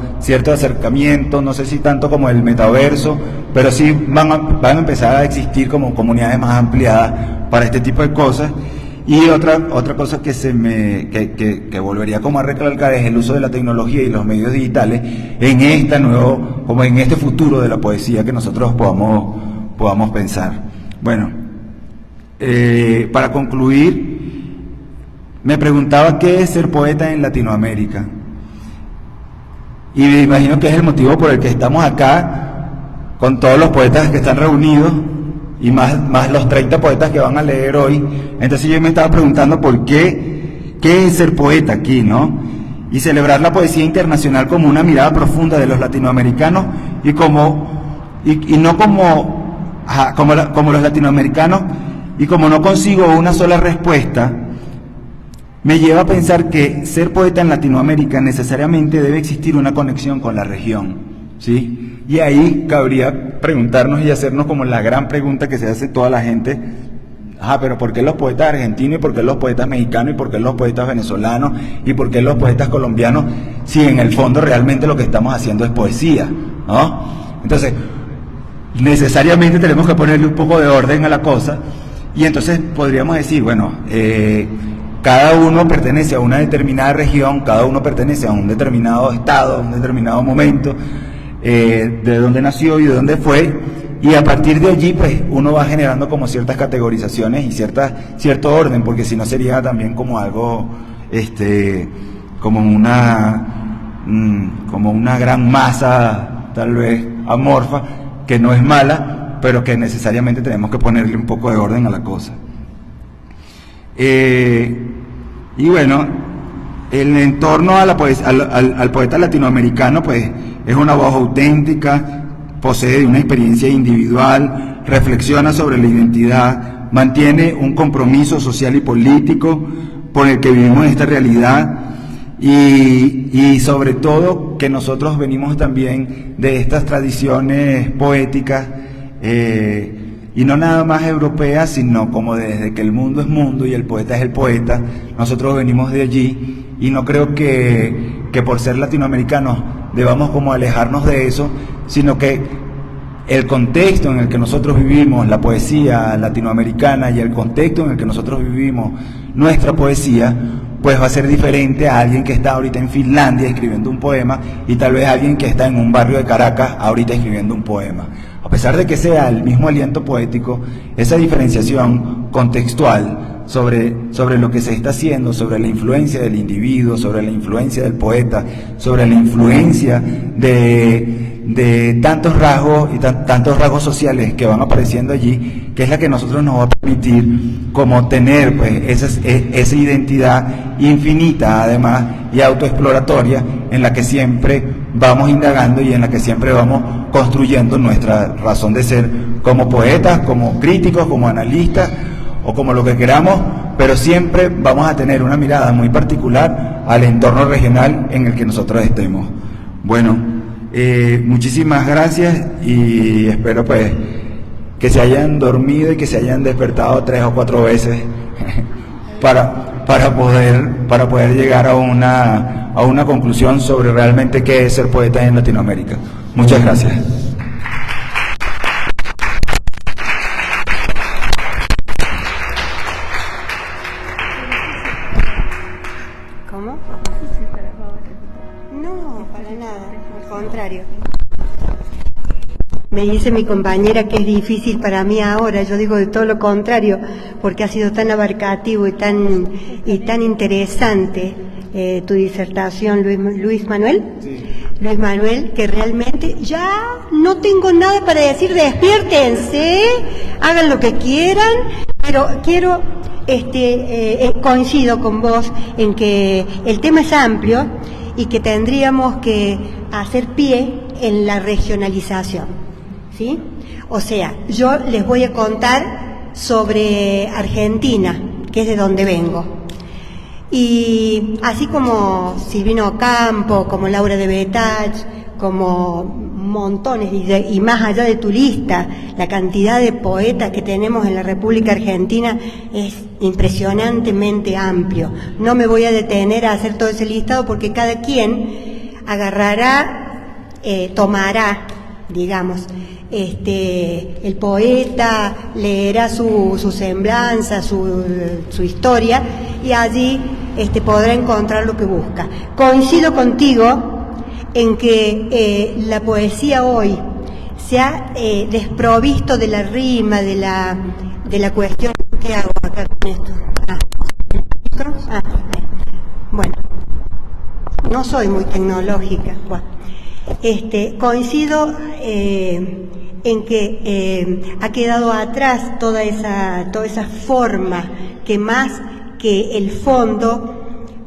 acercamiento, no sé si tanto como el metaverso, pero sí van a empezar a existir como comunidades más ampliadas para este tipo de cosas. Y otra cosa que volvería como a recalcar es el uso de la tecnología y los medios digitales en este futuro de la poesía que nosotros podamos pensar. Bueno, para concluir, me preguntaba qué es ser poeta en Latinoamérica. Y me imagino que es el motivo por el que estamos acá, con todos los poetas que están reunidos, y más los 30 poetas que van a leer hoy. Entonces yo me estaba preguntando por qué es ser poeta aquí, ¿no? Y celebrar la poesía internacional como una mirada profunda de los latinoamericanos y no como los latinoamericanos, y como no consigo una sola respuesta, me lleva a pensar que ser poeta en Latinoamérica necesariamente debe existir una conexión con la región, ¿sí? Y ahí cabría preguntarnos y hacernos como la gran pregunta que se hace toda la gente: pero ¿por qué los poetas argentinos, y por qué los poetas mexicanos, y por qué los poetas venezolanos, y por qué los poetas colombianos, si en el fondo realmente lo que estamos haciendo es poesía, ¿no? Entonces, necesariamente tenemos que ponerle un poco de orden a la cosa, y entonces podríamos decir, bueno, cada uno pertenece a una determinada región, cada uno pertenece a un determinado estado, a un determinado momento, de dónde nació y de dónde fue, y a partir de allí pues uno va generando como ciertas categorizaciones y cierto orden, porque si no sería también como algo, como una gran masa tal vez amorfa, que no es mala, pero que necesariamente tenemos que ponerle un poco de orden a la cosa. Y bueno, el entorno al poeta latinoamericano pues es una voz auténtica, posee una experiencia individual, reflexiona sobre la identidad, mantiene un compromiso social y político por el que vivimos esta realidad, y sobre todo que nosotros venimos también de estas tradiciones poéticas, y no nada más europeas, sino como desde que el mundo es mundo y el poeta es el poeta, nosotros venimos de allí, y no creo que por ser latinoamericanos debamos como alejarnos de eso, sino que el contexto en el que nosotros vivimos la poesía latinoamericana y el contexto en el que nosotros vivimos nuestra poesía, pues va a ser diferente a alguien que está ahorita en Finlandia escribiendo un poema, y tal vez alguien que está en un barrio de Caracas ahorita escribiendo un poema. A pesar de que sea el mismo aliento poético, esa diferenciación contextual sobre lo que se está haciendo, sobre la influencia del individuo, sobre la influencia del poeta, sobre la influencia de tantos rasgos y tantos rasgos sociales que van apareciendo allí, que es la que nosotros nos va a permitir como tener pues esa identidad infinita además y autoexploratoria, en la que siempre vamos indagando y en la que siempre vamos construyendo nuestra razón de ser como poetas, como críticos, como analistas o como lo que queramos, pero siempre vamos a tener una mirada muy particular al entorno regional en el que nosotros estemos. Bueno, muchísimas gracias, y espero pues que se hayan dormido y que se hayan despertado 3 o 4 veces para poder llegar a una conclusión sobre realmente qué es ser poeta en Latinoamérica. Muchas gracias. ¿Cómo? No, para nada, al contrario. Me dice mi compañera que es difícil para mí ahora, yo digo de todo lo contrario, porque ha sido tan abarcativo y tan interesante tu disertación, Luis Manuel. Sí. Luis Manuel, que realmente ya no tengo nada para decir, despiértense, hagan lo que quieran, pero quiero, coincido con vos en que el tema es amplio y que tendríamos que hacer pie en la regionalización, ¿sí? O sea, yo les voy a contar sobre Argentina, que es de donde vengo. Y así como Silvino Ocampo, como Laura de Betach, como montones, y más allá de tu lista, la cantidad de poetas que tenemos en la República Argentina es impresionantemente amplio. No me voy a detener a hacer todo ese listado porque cada quien agarrará, tomará, digamos, el poeta leerá su semblanza, su historia, y allí podrá encontrar lo que busca. Coincido contigo en que la poesía hoy se ha desprovisto de la rima, de la cuestión. ¿Qué hago acá con esto? Bueno, no soy muy tecnológica. Bueno, coincido en que ha quedado atrás toda esa forma que más que el fondo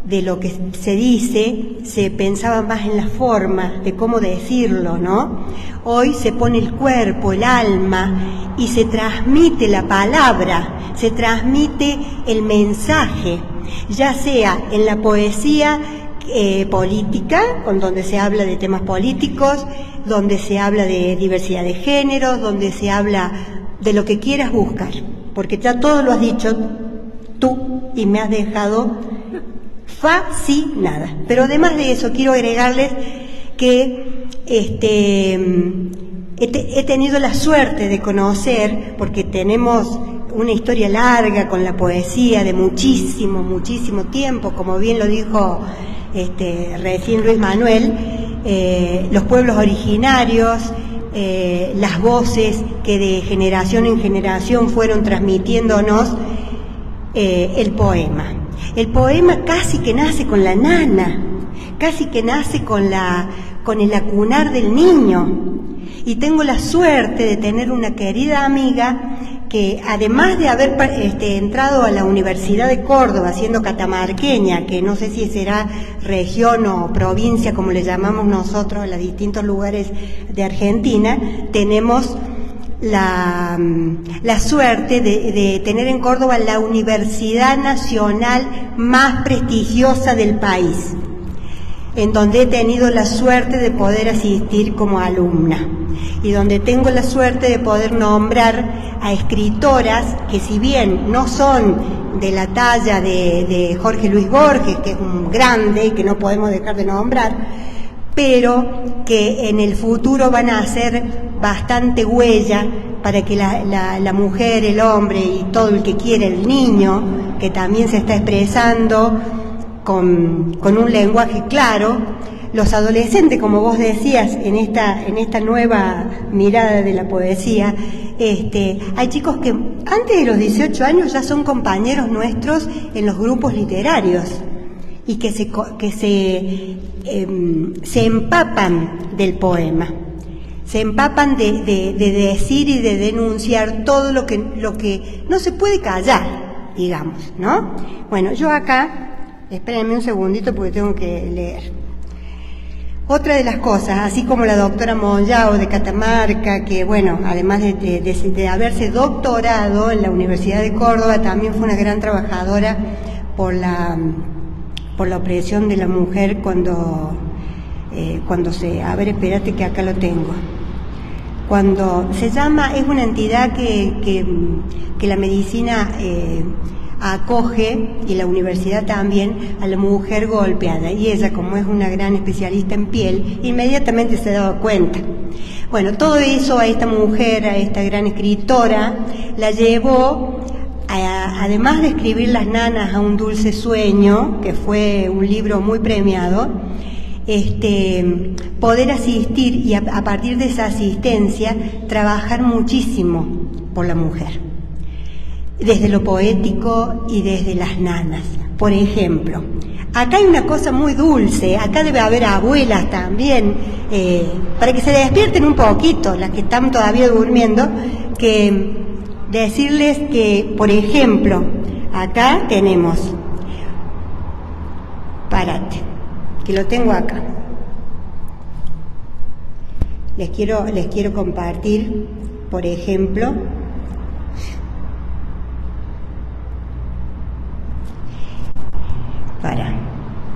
de lo que se dice, se pensaba más en la forma de cómo decirlo, ¿no? Hoy se pone el cuerpo, el alma, y se transmite la palabra, se transmite el mensaje, ya sea en la poesía política, con donde se habla de temas políticos, donde se habla de diversidad de géneros, donde se habla de lo que quieras buscar, porque ya todo lo has dicho tú y me has dejado fascinada. Pero además de eso, quiero agregarles que he tenido la suerte de conocer, porque tenemos una historia larga con la poesía de muchísimo tiempo, como bien lo dijo recién Luis Manuel, los pueblos originarios, las voces que de generación en generación fueron transmitiéndonos el poema. El poema casi que nace con la nana, casi que nace con el acunar del niño. Y tengo la suerte de tener una querida amiga que, además de haber entrado a la Universidad de Córdoba siendo catamarqueña, que no sé si será región o provincia como le llamamos nosotros a los distintos lugares de Argentina, tenemos la suerte de tener en Córdoba la universidad nacional más prestigiosa del país, en donde he tenido la suerte de poder asistir como alumna y donde tengo la suerte de poder nombrar a escritoras que, si bien no son de la talla de Jorge Luis Borges, que es un grande y que no podemos dejar de nombrar, pero que en el futuro van a hacer bastante huella para que la mujer, el hombre y todo el que quiera, el niño, que también se está expresando con un lenguaje claro, los adolescentes, como vos decías, en esta nueva mirada de la poesía, hay chicos que antes de los 18 años ya son compañeros nuestros en los grupos literarios y que se empapan del poema, se empapan de decir y de denunciar todo lo que no se puede callar, digamos, ¿no? Bueno, yo acá, espérenme un segundito porque tengo que leer. Otra de las cosas, así como la doctora Moyao de Catamarca, que bueno, además de haberse doctorado en la Universidad de Córdoba, también fue una gran trabajadora por la opresión de la mujer cuando se... A ver, espérate que acá lo tengo. cuando es una entidad que la medicina acoge, y la universidad también, a la mujer golpeada, y ella, como es una gran especialista en piel, inmediatamente se ha dado cuenta. Bueno, todo eso a esta mujer, a esta gran escritora, la llevó, además de escribir Las nanas a un dulce sueño, que fue un libro muy premiado, poder asistir y a partir de esa asistencia trabajar muchísimo por la mujer, desde lo poético y desde las nanas. Por ejemplo, acá hay una cosa muy dulce, acá debe haber abuelas también, para que se despierten un poquito, las que están todavía durmiendo, que decirles que, por ejemplo, acá tenemos, párate, que lo tengo acá. Les quiero compartir, por ejemplo,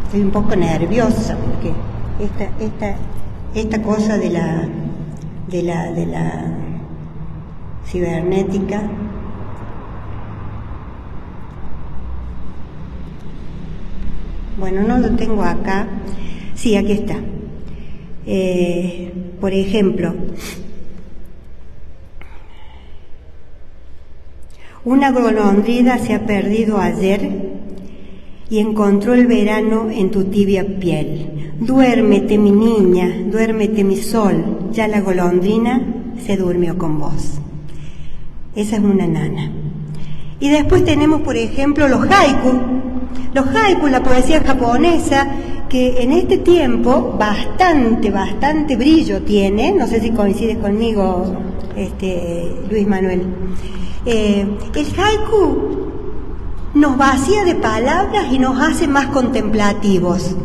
estoy un poco nerviosa porque esta cosa de la cibernética, bueno, no lo tengo acá. Sí, aquí está. Por ejemplo, una golondrina se ha perdido ayer y encontró el verano en tu tibia piel. Duérmete, mi niña, duérmete, mi sol, ya la golondrina se durmió con vos. Esa es una nana. Y después tenemos, por ejemplo, los haiku. Los haiku, la poesía japonesa, que en este tiempo bastante brillo tiene. No sé si coincides conmigo, Luis Manuel. El haiku nos vacía de palabras y nos hace más contemplativos.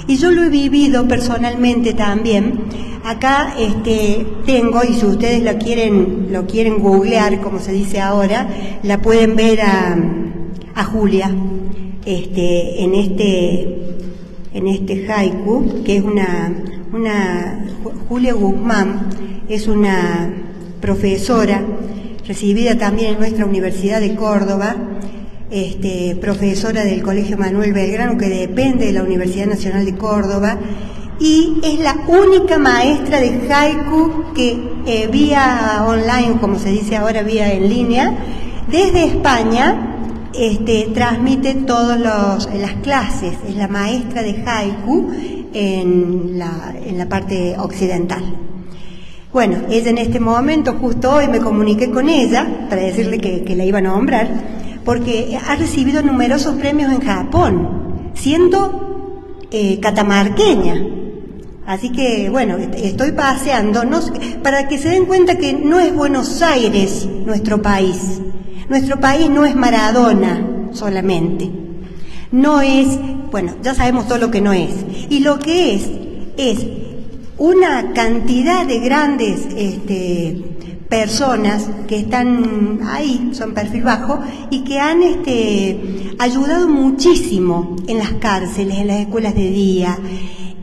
Y yo lo he vivido personalmente también. Acá tengo, y si ustedes lo quieren googlear, como se dice ahora, la pueden ver a Julia, en este haiku, que es Julia Guzmán, es una profesora recibida también en nuestra Universidad de Córdoba, profesora del Colegio Manuel Belgrano, que depende de la Universidad Nacional de Córdoba, y es la única maestra de haiku que vía online, como se dice ahora, vía en línea, desde España, transmite todas las clases. Es la maestra de haiku en la parte occidental. Bueno, ella en este momento, justo hoy me comuniqué con ella para decirle que la iba a nombrar, porque ha recibido numerosos premios en Japón, siendo catamarqueña. Así que, bueno, estoy paseando, para que se den cuenta que no es Buenos Aires nuestro país. Nuestro país no es Maradona solamente. No es, bueno, ya sabemos todo lo que no es. Y lo que es una cantidad de grandes personas que están ahí, son perfil bajo, y que han ayudado muchísimo en las cárceles, en las escuelas de día.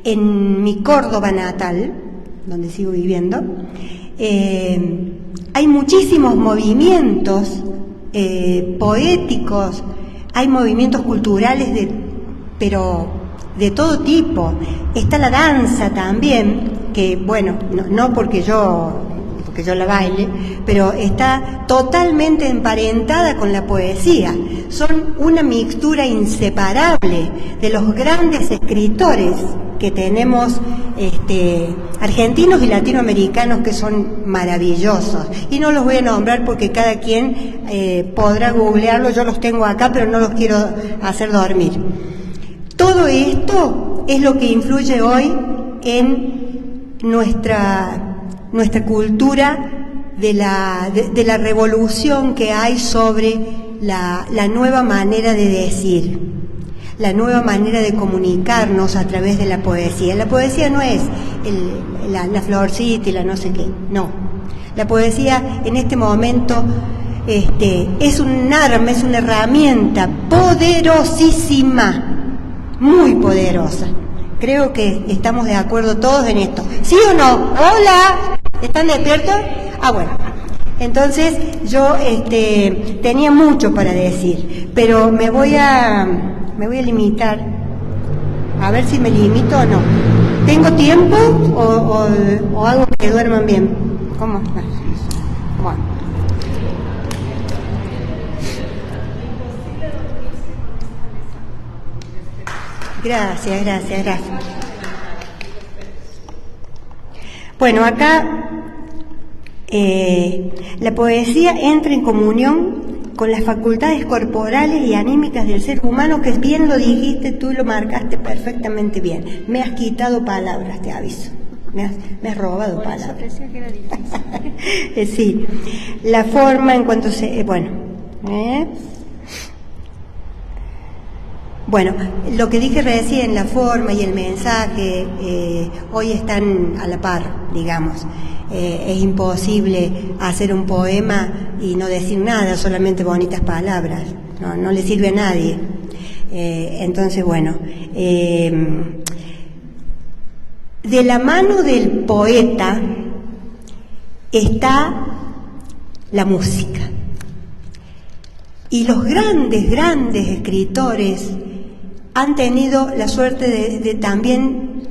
En mi Córdoba natal, donde sigo viviendo, hay muchísimos movimientos poéticos, hay movimientos culturales pero de todo tipo. Está la danza también, que bueno, no porque yo la baile, pero está totalmente emparentada con la poesía. Son una mixtura inseparable de los grandes escritores que tenemos, argentinos y latinoamericanos, que son maravillosos. Y no los voy a nombrar porque cada quien podrá googlearlo. Yo los tengo acá, pero no los quiero hacer dormir. Todo esto es lo que influye hoy en nuestra cultura de la revolución que hay sobre la nueva manera de decir, la nueva manera de comunicarnos a través de la poesía. La poesía no es la florcita y la no sé qué, no. La poesía en este momento es un arma, es una herramienta poderosísima, muy poderosa. Creo que estamos de acuerdo todos en esto. ¿Sí o no? ¡Hola! ¿Están despiertos? Ah, bueno. Entonces yo tenía mucho para decir, pero me voy a limitar. A ver si me limito o no. ¿Tengo tiempo o hago que duerman bien? ¿Cómo? Bueno. Gracias. Bueno, acá la poesía entra en comunión con las facultades corporales y anímicas del ser humano, que bien lo dijiste, tú lo marcaste perfectamente bien. Me has quitado palabras, te aviso. Me has robado palabras. Decía que era difícil. Sí, la forma en cuanto se... Bueno, lo que dije recién, la forma y el mensaje, hoy están a la par, digamos. Es imposible hacer un poema y no decir nada, solamente bonitas palabras. No le sirve a nadie. Entonces, bueno, de la mano del poeta está la música. Y los grandes escritores han tenido la suerte de también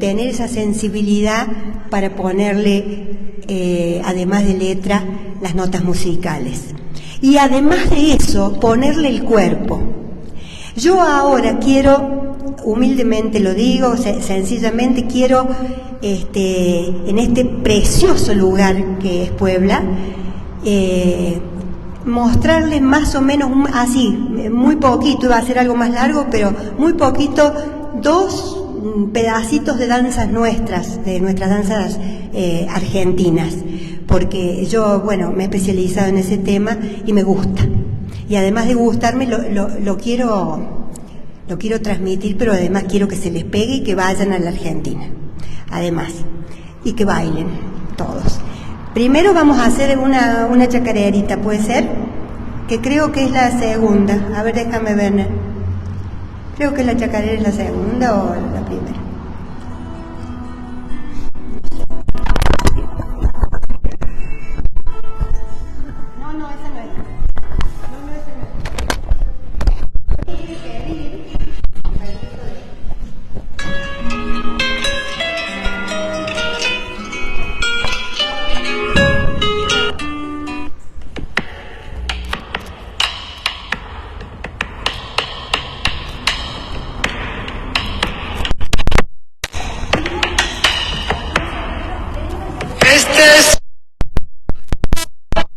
tener esa sensibilidad para ponerle, además de letra, las notas musicales. Y además de eso, ponerle el cuerpo. Yo ahora quiero, humildemente lo digo, sencillamente quiero, en este precioso lugar que es Puebla, mostrarles más o menos así, muy poquito, va a ser algo más largo, pero muy poquito, 2 pedacitos de danzas nuestras, de nuestras danzas argentinas, porque yo, bueno, me he especializado en ese tema y me gusta. Y además de gustarme, lo quiero transmitir, pero además quiero que se les pegue y que vayan a la Argentina, además, y que bailen todos. Primero vamos a hacer una chacarerita, ¿puede ser? Que creo que es la segunda. A ver, déjame ver. Creo que la chacarera es la segunda o la primera. No, esa no es. No, esa no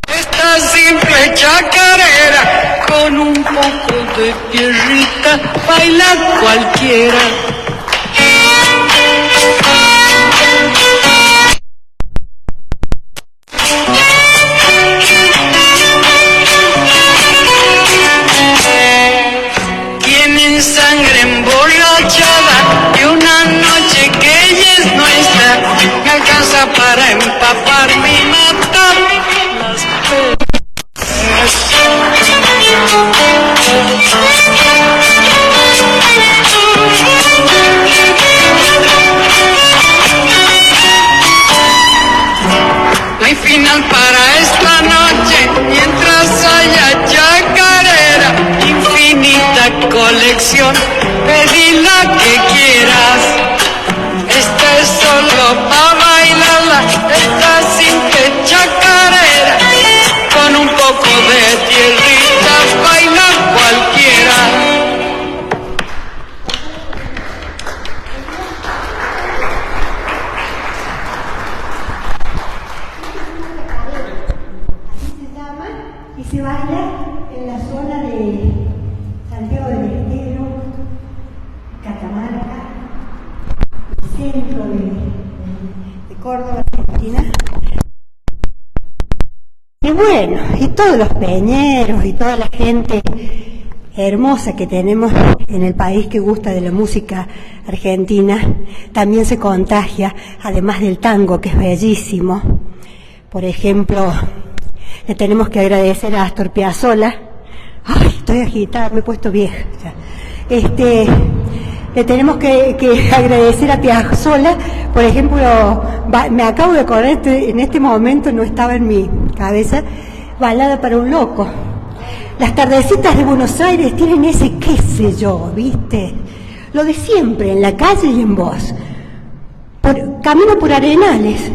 Esta simple chacarera con un poco de tierrita baila cualquiera. Tienen sangre emborrachada y una noche que ella es nuestra me alcanza para empaparme y matar las penas. No hay final para esta noche mientras haya chacarera, infinita colección, pedí la que quieras. Esta es solo para bailarla, esta simple chacarera, con un poco de tierrita baila cualquiera. Y se baila en la zona de Santiago del Estero, Catamarca, el centro de Córdoba, Argentina. Y bueno, y todos los peñeros y toda la gente hermosa que tenemos en el país que gusta de la música argentina, también se contagia, además del tango, que es bellísimo. Por ejemplo, le tenemos que agradecer a Astor Piazzolla. Ay, estoy agitada, me he puesto vieja ya. Le tenemos que agradecer a Piazzolla, por ejemplo, me acabo de acordar, en este momento no estaba en mi cabeza, Balada para un loco. Las tardecitas de Buenos Aires tienen ese qué sé yo, ¿viste? Lo de siempre, en la calle y en vos. Camino por Arenales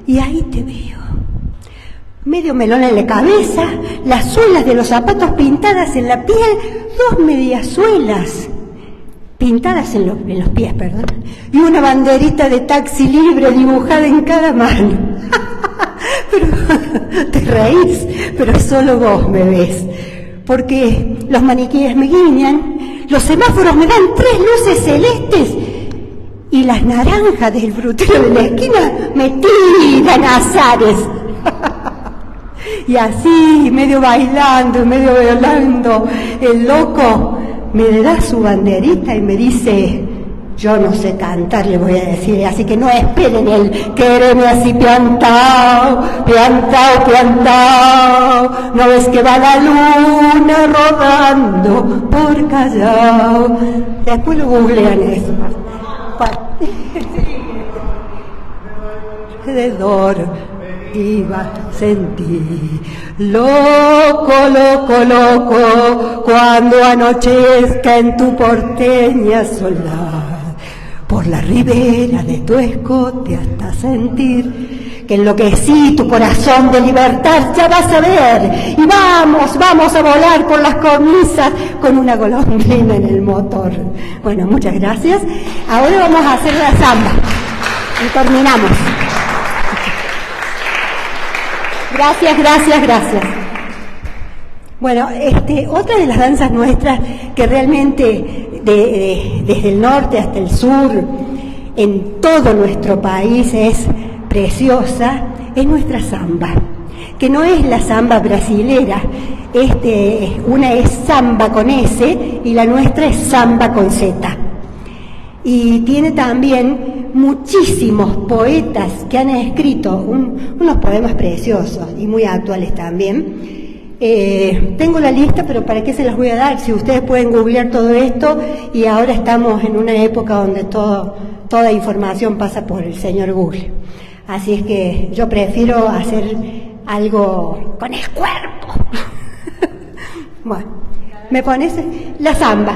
y ahí te veo. Medio melón en la cabeza, las suelas de los zapatos pintadas en la piel, 2 mediasuelas pintadas en los pies, perdón, y una banderita de taxi libre dibujada en cada mano. Pero te reís, pero solo vos me ves, porque los maniquíes me guiñan, los semáforos me dan 3 luces celestes y las naranjas del frutero de la esquina me tiran azares. Y así, medio bailando, medio bailando, el loco me da su banderita y me dice: yo no sé cantar, le voy a decir, así que no esperen el quererme así piantao, piantao, piantao. ¿No ves que va la luna rodando por Callao? Después lo googlean eso. Alrededor iba a sentir loco, loco, loco, cuando anochezca en tu porteña soledad, por la ribera de tu escote hasta sentir que enloquecí tu corazón de libertad, ya vas a ver, y vamos a volar por las cornisas con una golondrina en el motor. Bueno, muchas gracias. Ahora vamos a hacer la samba y terminamos. Gracias, gracias, gracias. Bueno, otra de las danzas nuestras que realmente desde el norte hasta el sur, en todo nuestro país es preciosa, es nuestra samba, que no es la samba brasilera, una es samba con S y la nuestra es samba con Z. Y tiene también muchísimos poetas que han escrito unos poemas preciosos y muy actuales también. Tengo la lista, pero ¿para qué se las voy a dar? Si ustedes pueden googlear todo esto, y ahora estamos en una época donde toda información pasa por el señor Google. Así es que yo prefiero hacer algo con el cuerpo. Bueno, ¿me pones la samba?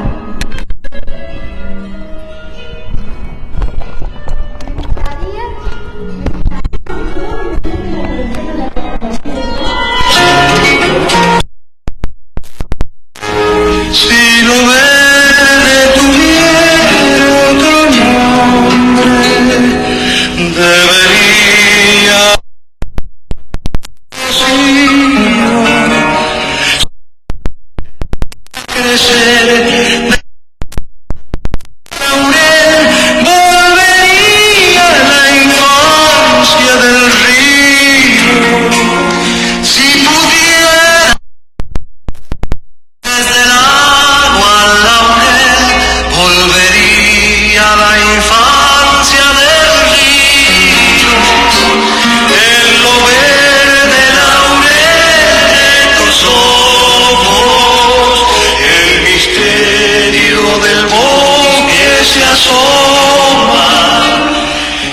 Si lo verde tuviera otro nombre, debería crecer. Volvería a la infancia del río. Si pudiera desde el agua a la mujer, volvería a la infancia del río. En lo verde laurel de tus ojos, el misterio del bosque se asoma,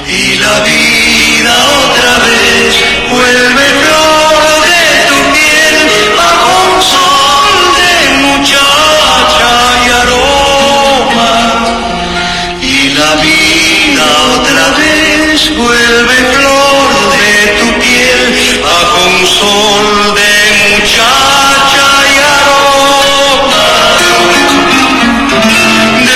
y la vida otra vez vuelve flor de tu piel bajo un sol de muchacha y aroma, y la vida otra vez vuelve flor de tu piel bajo un sol de muchacha y aroma. Déjame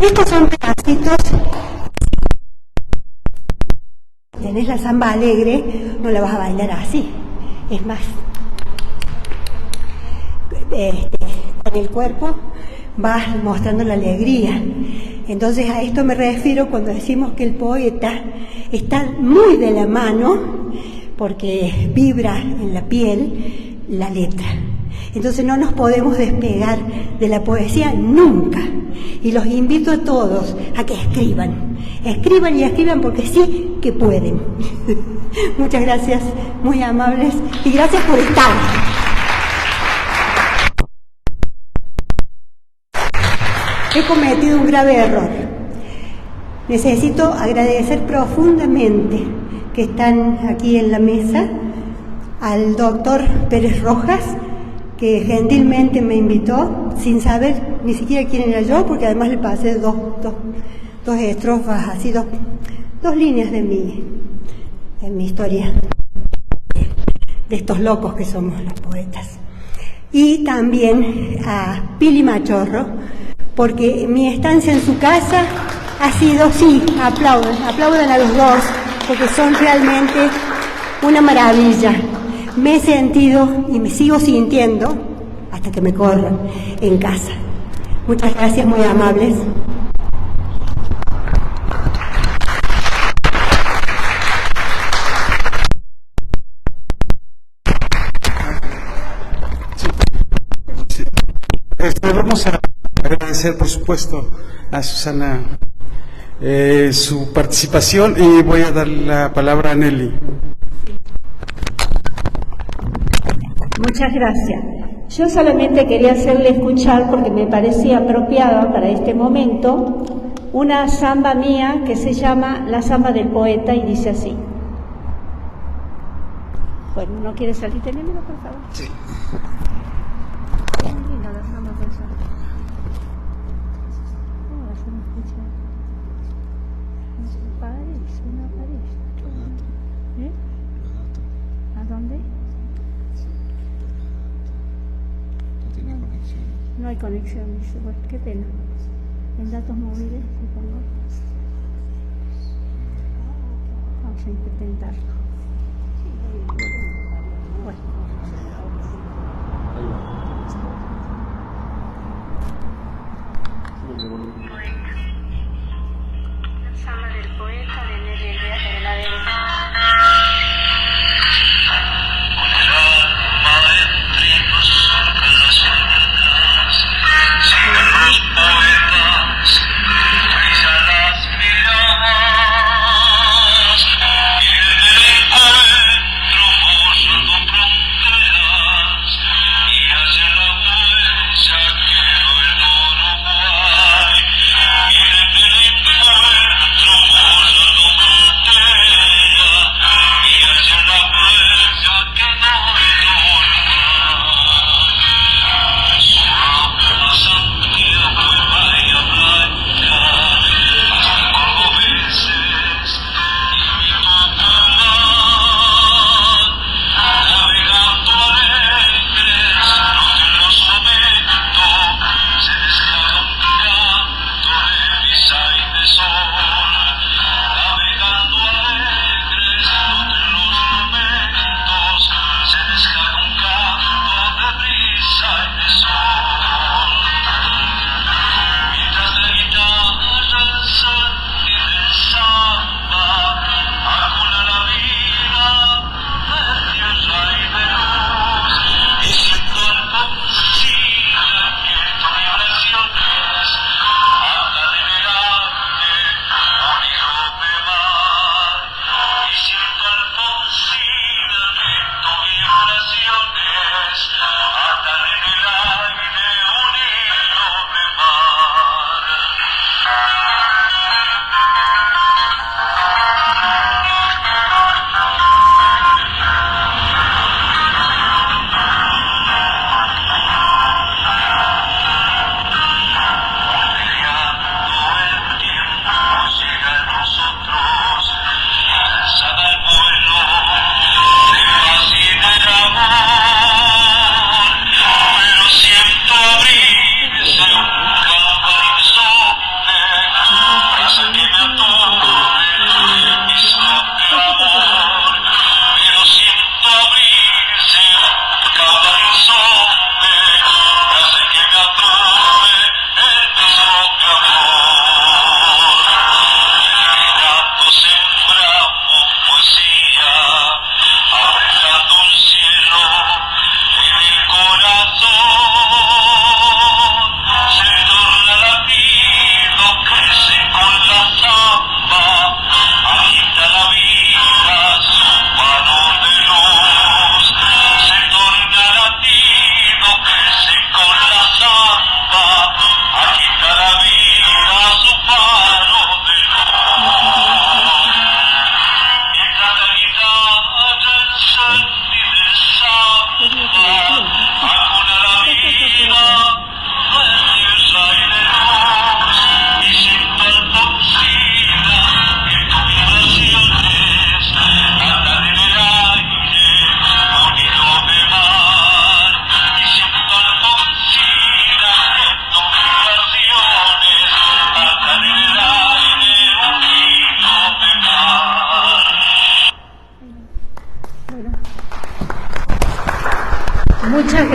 Estos son pedacitos. Tenés la samba alegre, no la vas a bailar así. Es más, con el cuerpo vas mostrando la alegría. Entonces a esto me refiero cuando decimos que el poeta está muy de la mano, porque vibra en la piel la letra. Entonces no nos podemos despegar de la poesía nunca. Y los invito a todos a que escriban. Escriban y escriban porque sí que pueden. Muchas gracias, muy amables, y gracias por estar. He cometido un grave error. Necesito agradecer profundamente que están aquí en la mesa al doctor Pérez Rojas, que gentilmente me invitó, sin saber ni siquiera quién era yo, porque además le pasé dos estrofas, así dos líneas de mi historia, de estos locos que somos los poetas. Y también a Pili Machorro, porque mi estancia en su casa ha sido, sí, aplaudan a los dos, porque son realmente una maravilla. Me he sentido y me sigo sintiendo, hasta que me corran, en casa. Muchas gracias, muy amables. Vamos a agradecer, por supuesto, a Susana su participación, y voy a dar la palabra a Nelly. Muchas gracias. Yo solamente quería hacerle escuchar, porque me parecía apropiada para este momento, una samba mía que se llama La Samba del Poeta, y dice así. Bueno, ¿no quiere salir? Tenémelo, por favor. Sí. No hay conexión, dice. Bueno, qué pena. En datos móviles, supongo. Vamos a intentarlo. Bueno. La samba del poeta de Nelly Heredia. Y hacia la huella quedó el Uruguay.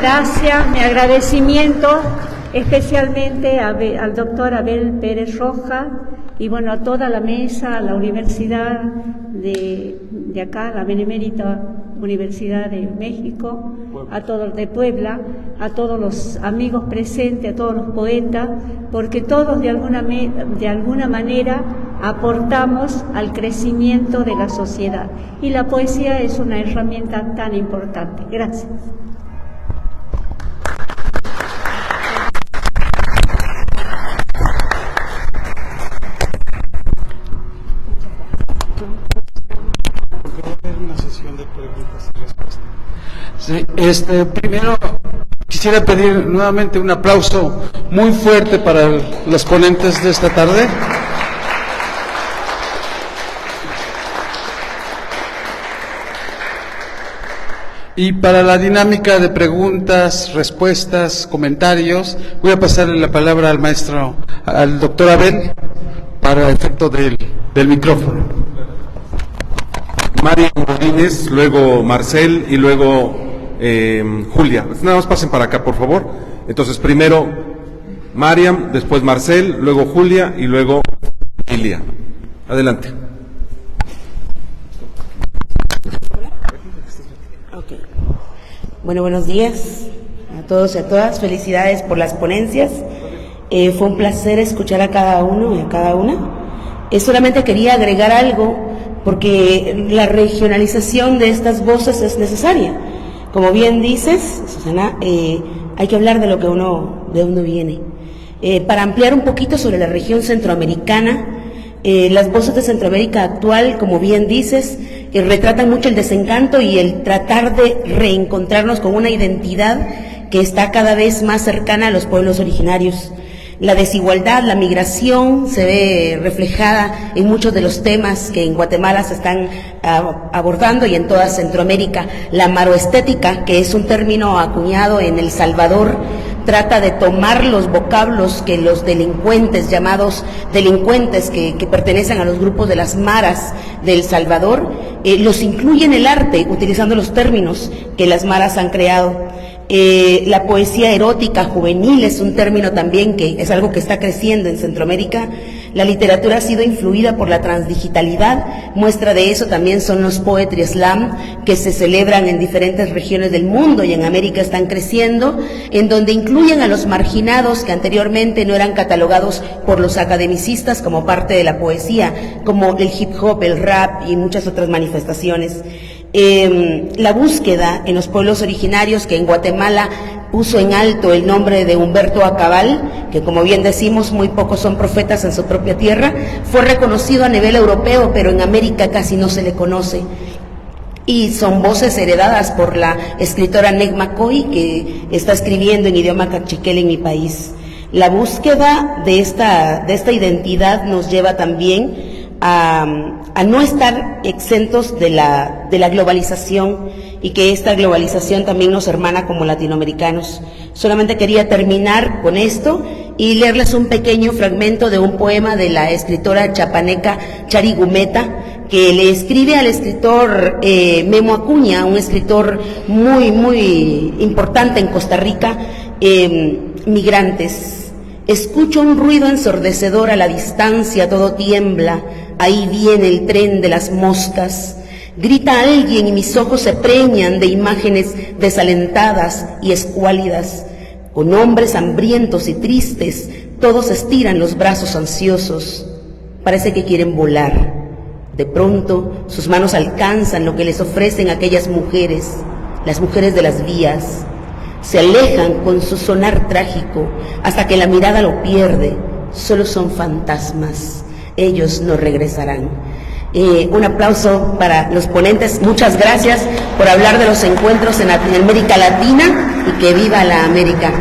gracias, mi agradecimiento especialmente al doctor Abel Pérez Rojas y bueno, a toda la mesa, a la universidad de acá, la Benemérita Universidad de México, a todos de Puebla, a todos los amigos presentes, a todos los poetas, porque todos de alguna manera aportamos al crecimiento de la sociedad. Y la poesía es una herramienta tan importante. Gracias. Una sesión de preguntas y respuestas. Sí, primero quisiera pedir nuevamente un aplauso muy fuerte para los ponentes de esta tarde. Y para la dinámica de preguntas, respuestas, comentarios, voy a pasarle la palabra al maestro, al doctor Abel, para efecto del micrófono. Mariam Godínez, luego Marcel y luego Julia. Nada más pasen para acá, por favor. Entonces, primero Mariam, después Marcel, luego Julia y luego Ilia. Adelante. Okay. Bueno, buenos días a todos y a todas. Felicidades por las ponencias. Fue un placer escuchar a cada uno y a cada una. Solamente quería agregar algo, porque la regionalización de estas voces es necesaria. Como bien dices, Susana, hay que hablar de lo que de dónde viene. Para ampliar un poquito sobre la región centroamericana, las voces de Centroamérica actual, como bien dices, retratan mucho el desencanto y el tratar de reencontrarnos con una identidad que está cada vez más cercana a los pueblos originarios. La desigualdad, la migración se ve reflejada en muchos de los temas que en Guatemala se están abordando y en toda Centroamérica. La maroestética, que es un término acuñado en El Salvador, trata de tomar los vocablos que los delincuentes, llamados delincuentes que pertenecen a los grupos de las maras de El Salvador, los incluye en el arte, utilizando los términos que las maras han creado. La poesía erótica juvenil es un término también que es algo que está creciendo en Centroamérica. La literatura ha sido influida por la transdigitalidad. Muestra de eso también son los Poetry Slam, que se celebran en diferentes regiones del mundo y en América están creciendo, en donde incluyen a los marginados que anteriormente no eran catalogados por los academicistas como parte de la poesía, como el hip hop, el rap y muchas otras manifestaciones. La búsqueda en los pueblos originarios, que en Guatemala puso en alto el nombre de Humberto Acabal, que como bien decimos, muy pocos son profetas en su propia tierra, fue reconocido a nivel europeo, pero en América casi no se le conoce. Y son voces heredadas por la escritora Neg McCoy, que está escribiendo en idioma cachiquel en mi país. La búsqueda de esta identidad nos lleva también a no estar exentos de la globalización, y que esta globalización también nos hermana como latinoamericanos. Solamente quería terminar con esto y leerles un pequeño fragmento de un poema de la escritora chapaneca Chari Gumeta, que le escribe al escritor Memo Acuña, un escritor muy, muy importante en Costa Rica. Migrantes. Escucho un ruido ensordecedor a la distancia, todo tiembla, ahí viene el tren de las moscas. Grita alguien y mis ojos se preñan de imágenes desalentadas y escuálidas. Con hombres hambrientos y tristes, todos estiran los brazos ansiosos. Parece que quieren volar. De pronto, sus manos alcanzan lo que les ofrecen aquellas mujeres, las mujeres de las vías. Se alejan con su sonar trágico hasta que la mirada lo pierde. Solo son fantasmas. Ellos no regresarán. Un aplauso para los ponentes. Muchas gracias por hablar de los encuentros en América Latina, y que viva la América.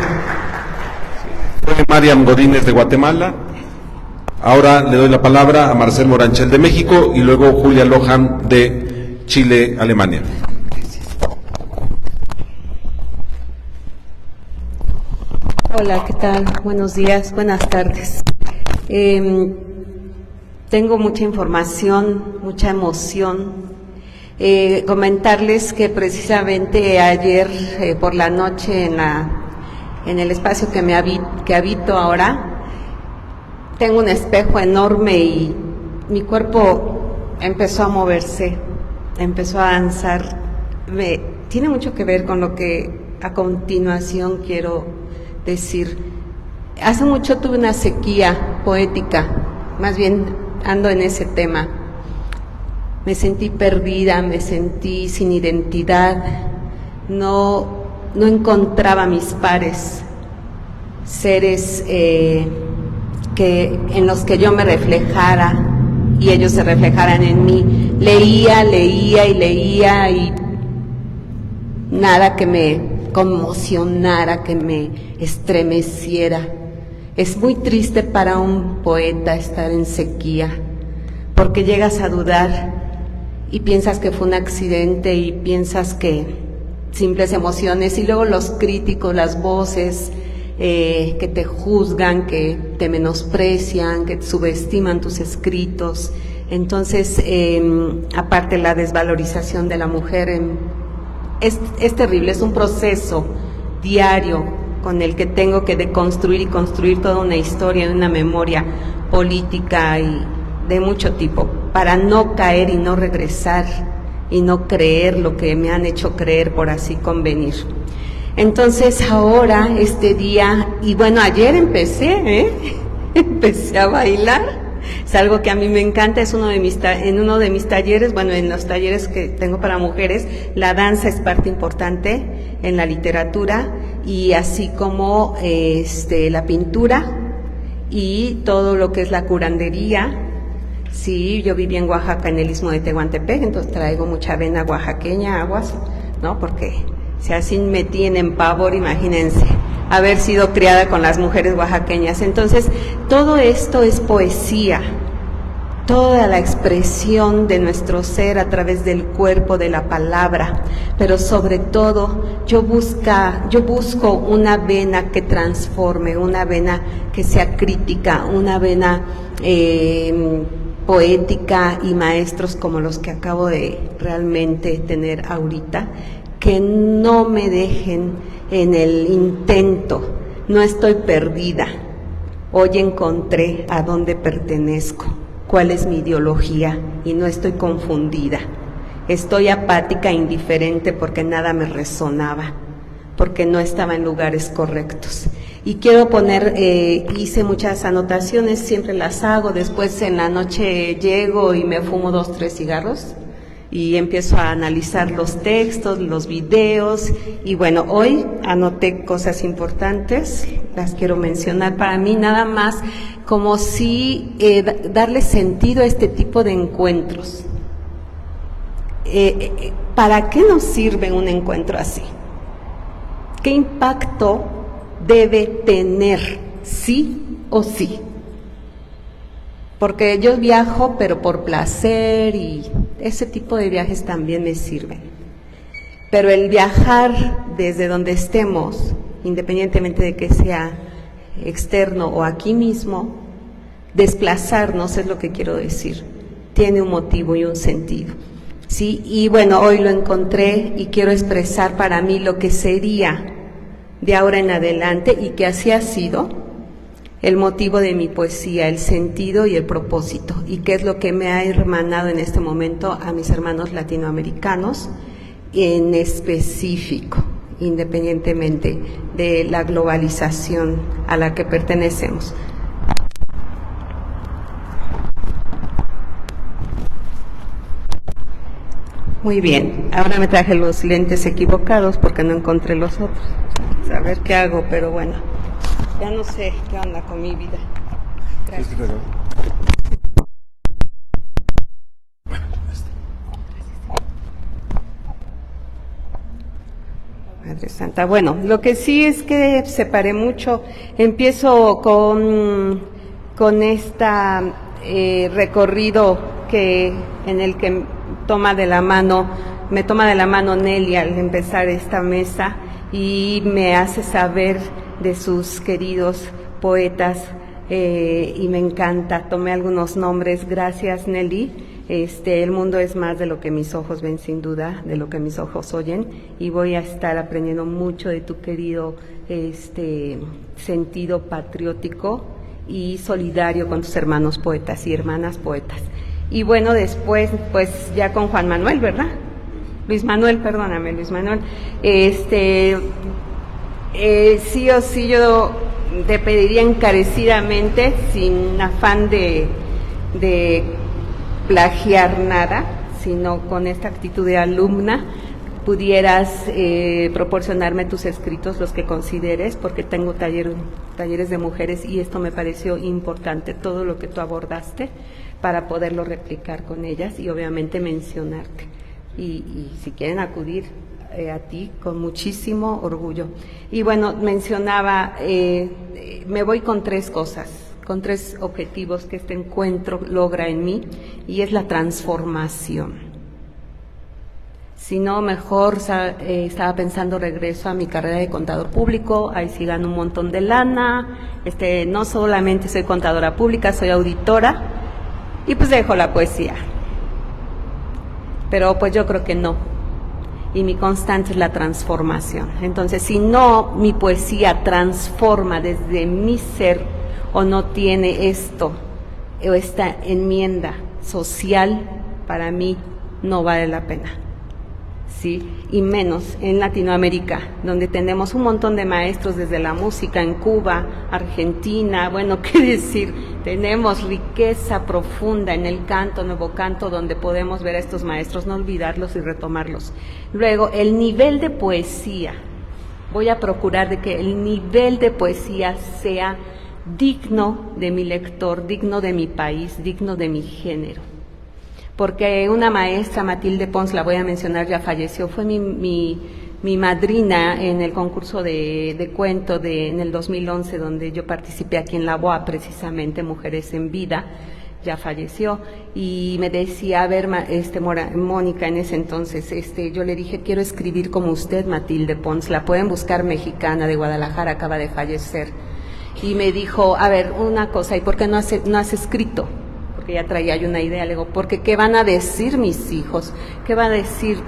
Fue Mariam Godínez de Guatemala. Ahora le doy la palabra a Marcel Moranchel de México y luego Julia Lohan de Chile, Alemania. Hola, ¿qué tal? Buenos días, buenas tardes. Tengo mucha información, mucha emoción. Comentarles que precisamente ayer por la noche en el espacio que habito ahora, tengo un espejo enorme y mi cuerpo empezó a moverse, empezó a danzar. Tiene mucho que ver con lo que a continuación quiero decir. Hace mucho tuve una sequía poética, más bien ando en ese tema. Me sentí perdida, me sentí sin identidad, no encontraba mis pares, seres en los que yo me reflejara y ellos se reflejaran en mí. Leía y nada que me conmocionara, que me estremeciera. Es muy triste para un poeta estar en sequía, porque llegas a dudar y piensas que fue un accidente y piensas que simples emociones, y luego los críticos, las voces que te juzgan, que te menosprecian, que subestiman tus escritos. Entonces, aparte la desvalorización de la mujer es terrible, es un proceso diario con el que tengo que deconstruir y construir toda una historia, una memoria política y de mucho tipo, para no caer y no regresar y no creer lo que me han hecho creer por así convenir. Entonces ahora, este día, y bueno, ayer empecé a bailar. Es algo que a mí me encanta, es en uno de mis talleres, bueno, en los talleres que tengo para mujeres, la danza es parte importante en la literatura, y así como la pintura y todo lo que es la curandería. Sí, yo viví en Oaxaca, en el Istmo de Tehuantepec, entonces traigo mucha vena oaxaqueña, aguas, ¿no? Porque si así me tienen pavor, imagínense haber sido criada con las mujeres oaxaqueñas. Entonces, todo esto es poesía, toda la expresión de nuestro ser a través del cuerpo, de la palabra, pero sobre todo yo busco una vena que transforme, una vena que sea crítica, una vena poética, y maestros como los que acabo de realmente tener ahorita, que no me dejen en el intento. No estoy perdida. Hoy encontré a dónde pertenezco, cuál es mi ideología, y no estoy confundida. Estoy apática, indiferente, porque nada me resonaba, porque no estaba en lugares correctos. Y quiero poner, hice muchas anotaciones, siempre las hago, después en la noche llego y me fumo 2, 3 cigarros y empiezo a analizar los textos, los videos, y bueno, hoy anoté cosas importantes, las quiero mencionar para mí, nada más como si darle sentido a este tipo de encuentros. ¿Para qué nos sirve un encuentro así? ¿Qué impacto debe tener, sí o sí? Porque yo viajo, pero por placer, y ese tipo de viajes también me sirven. Pero el viajar desde donde estemos, independientemente de que sea externo o aquí mismo, desplazarnos es lo que quiero decir. Tiene un motivo y un sentido. Sí, y bueno, hoy lo encontré y quiero expresar para mí lo que sería de ahora en adelante, y que así ha sido el motivo de mi poesía, el sentido y el propósito, y qué es lo que me ha hermanado en este momento a mis hermanos latinoamericanos en específico, independientemente de la globalización a la que pertenecemos. Muy bien, ahora me traje los lentes equivocados porque no encontré los otros. A ver qué hago, pero bueno, ya no sé qué onda con mi vida. Gracias. Madre Santa. Bueno, lo que sí es que separé mucho. Empiezo con esta recorrido en el que me toma de la mano Nelly al empezar esta mesa, y me hace saber de sus queridos poetas, y me encanta. Tomé algunos nombres, gracias Nelly, El mundo es más de lo que mis ojos ven, sin duda, de lo que mis ojos oyen, y voy a estar aprendiendo mucho de tu querido sentido patriótico y solidario con tus hermanos poetas y hermanas poetas. Y bueno, después, pues ya con Juan Manuel, ¿verdad? Luis Manuel, perdóname, Luis Manuel. Sí o sí yo te pediría encarecidamente, sin afán de plagiar nada, sino con esta actitud de alumna, pudieras proporcionarme tus escritos, los que consideres, porque tengo talleres de mujeres y esto me pareció importante, todo lo que tú abordaste, para poderlo replicar con ellas y obviamente mencionarte. Y si quieren acudir a ti, con muchísimo orgullo. Y bueno, mencionaba, me voy con 3 cosas, con 3 objetivos que este encuentro logra en mí, y es la transformación. Si no, mejor estaba pensando regreso a mi carrera de contador público, ahí sí gano un montón de lana, no solamente soy contadora pública, soy auditora, y pues dejo la poesía. Pero pues yo creo que no, y mi constante es la transformación. Entonces, si no mi poesía transforma desde mi ser, o no tiene esto, o esta enmienda social, para mí no vale la pena, ¿sí? Y menos en Latinoamérica, donde tenemos un montón de maestros desde la música, en Cuba, Argentina, bueno, qué decir, tenemos riqueza profunda en el canto, nuevo canto, donde podemos ver a estos maestros, no olvidarlos y retomarlos. Luego, el nivel de poesía, voy a procurar de que el nivel de poesía sea digno de mi lector, digno de mi país, digno de mi género. Porque una maestra, Matilde Pons, la voy a mencionar, ya falleció, fue mi madrina en el concurso de cuento en el 2011, donde yo participé aquí en la UAP, precisamente, Mujeres en Vida, ya falleció, y me decía, a ver, Mónica, en ese entonces, yo le dije, quiero escribir como usted, Matilde Pons, la pueden buscar, mexicana, de Guadalajara, acaba de fallecer. Y me dijo, a ver, una cosa, ¿y por qué no has escrito? Porque ya traía yo una idea, le digo, porque ¿qué van a decir mis hijos? ¿Qué van a decir?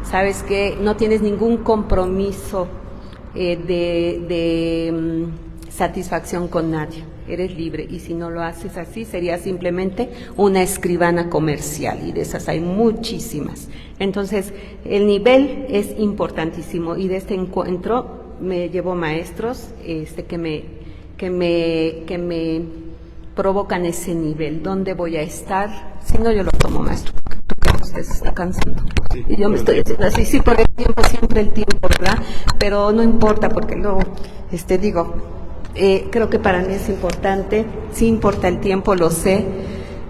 ¿Sabes qué? No tienes ningún compromiso de satisfacción con nadie, eres libre, y si no lo haces así, sería simplemente una escribana comercial, y de esas hay muchísimas. Entonces, el nivel es importantísimo, y de este encuentro me llevo maestros que me provocan ese nivel. ¿Dónde voy a estar? Si no, yo lo tomo, maestro, porque usted se está cansando. Sí, y yo me estoy haciendo así, sí, por el tiempo, siempre el tiempo, ¿verdad? Pero no importa, porque luego, creo que para mí es importante, sí importa el tiempo, lo sé,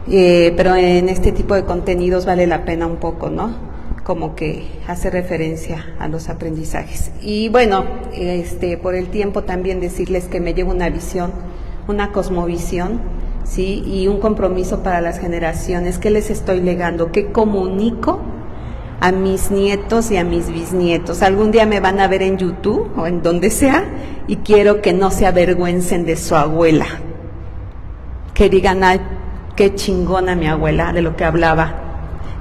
pero en este tipo de contenidos vale la pena un poco, ¿no? Como que hace referencia a los aprendizajes. Y bueno, por el tiempo también decirles que me llevo una visión, una cosmovisión, ¿sí? Y un compromiso para las generaciones. ¿Qué les estoy legando? ¿Qué comunico a mis nietos y a mis bisnietos? Algún día me van a ver en YouTube o en donde sea, y quiero que no se avergüencen de su abuela, que digan, ay, qué chingona mi abuela, de lo que hablaba,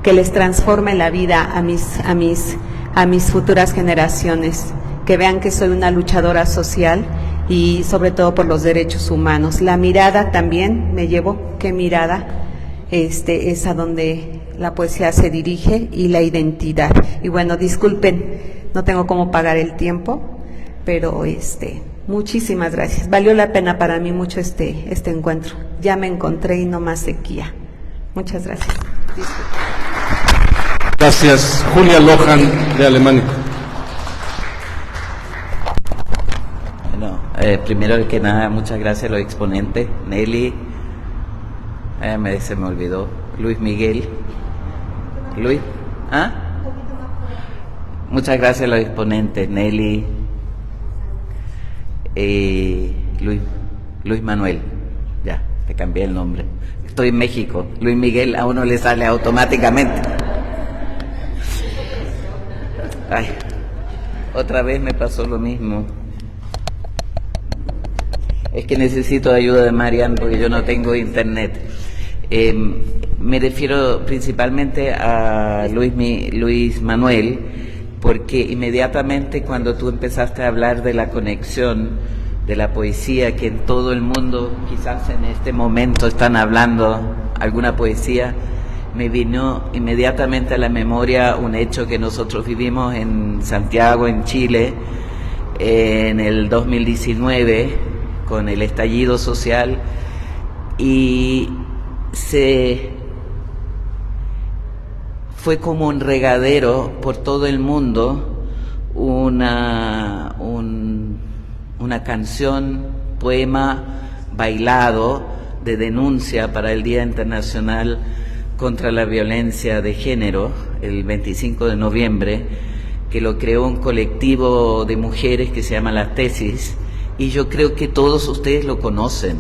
que les transforme la vida a mis futuras generaciones, que vean que soy una luchadora social y sobre todo por los derechos humanos. La mirada también me llevo, qué mirada es a donde la poesía se dirige, y la identidad. Y bueno, disculpen, no tengo cómo pagar el tiempo, pero muchísimas gracias. Valió la pena para mí mucho este encuentro. Ya me encontré y no más sequía. Muchas gracias. Disculpen. Gracias. Julia Lohan, de Alemania. Bueno, primero que nada, muchas gracias a los exponentes. Nelly, se me olvidó, Luis Miguel. Luis, muchas gracias a los exponentes, Nelly, Luis Manuel. Ya, te cambié el nombre. Estoy en México. Luis Miguel a uno le sale automáticamente. Ay, otra vez me pasó lo mismo. Es que necesito ayuda de Marian porque yo no tengo internet. Me refiero principalmente a Luis Manuel, porque inmediatamente cuando tú empezaste a hablar de la conexión de la poesía, que en todo el mundo quizás en este momento están hablando alguna poesía, me vino inmediatamente a la memoria un hecho que nosotros vivimos en Santiago, en Chile, en el 2019, con el estallido social, y fue como un regadero por todo el mundo, una canción, poema bailado de denuncia para el Día Internacional contra la Violencia de Género, el 25 de noviembre, que lo creó un colectivo de mujeres que se llama Las Tesis, y yo creo que todos ustedes lo conocen,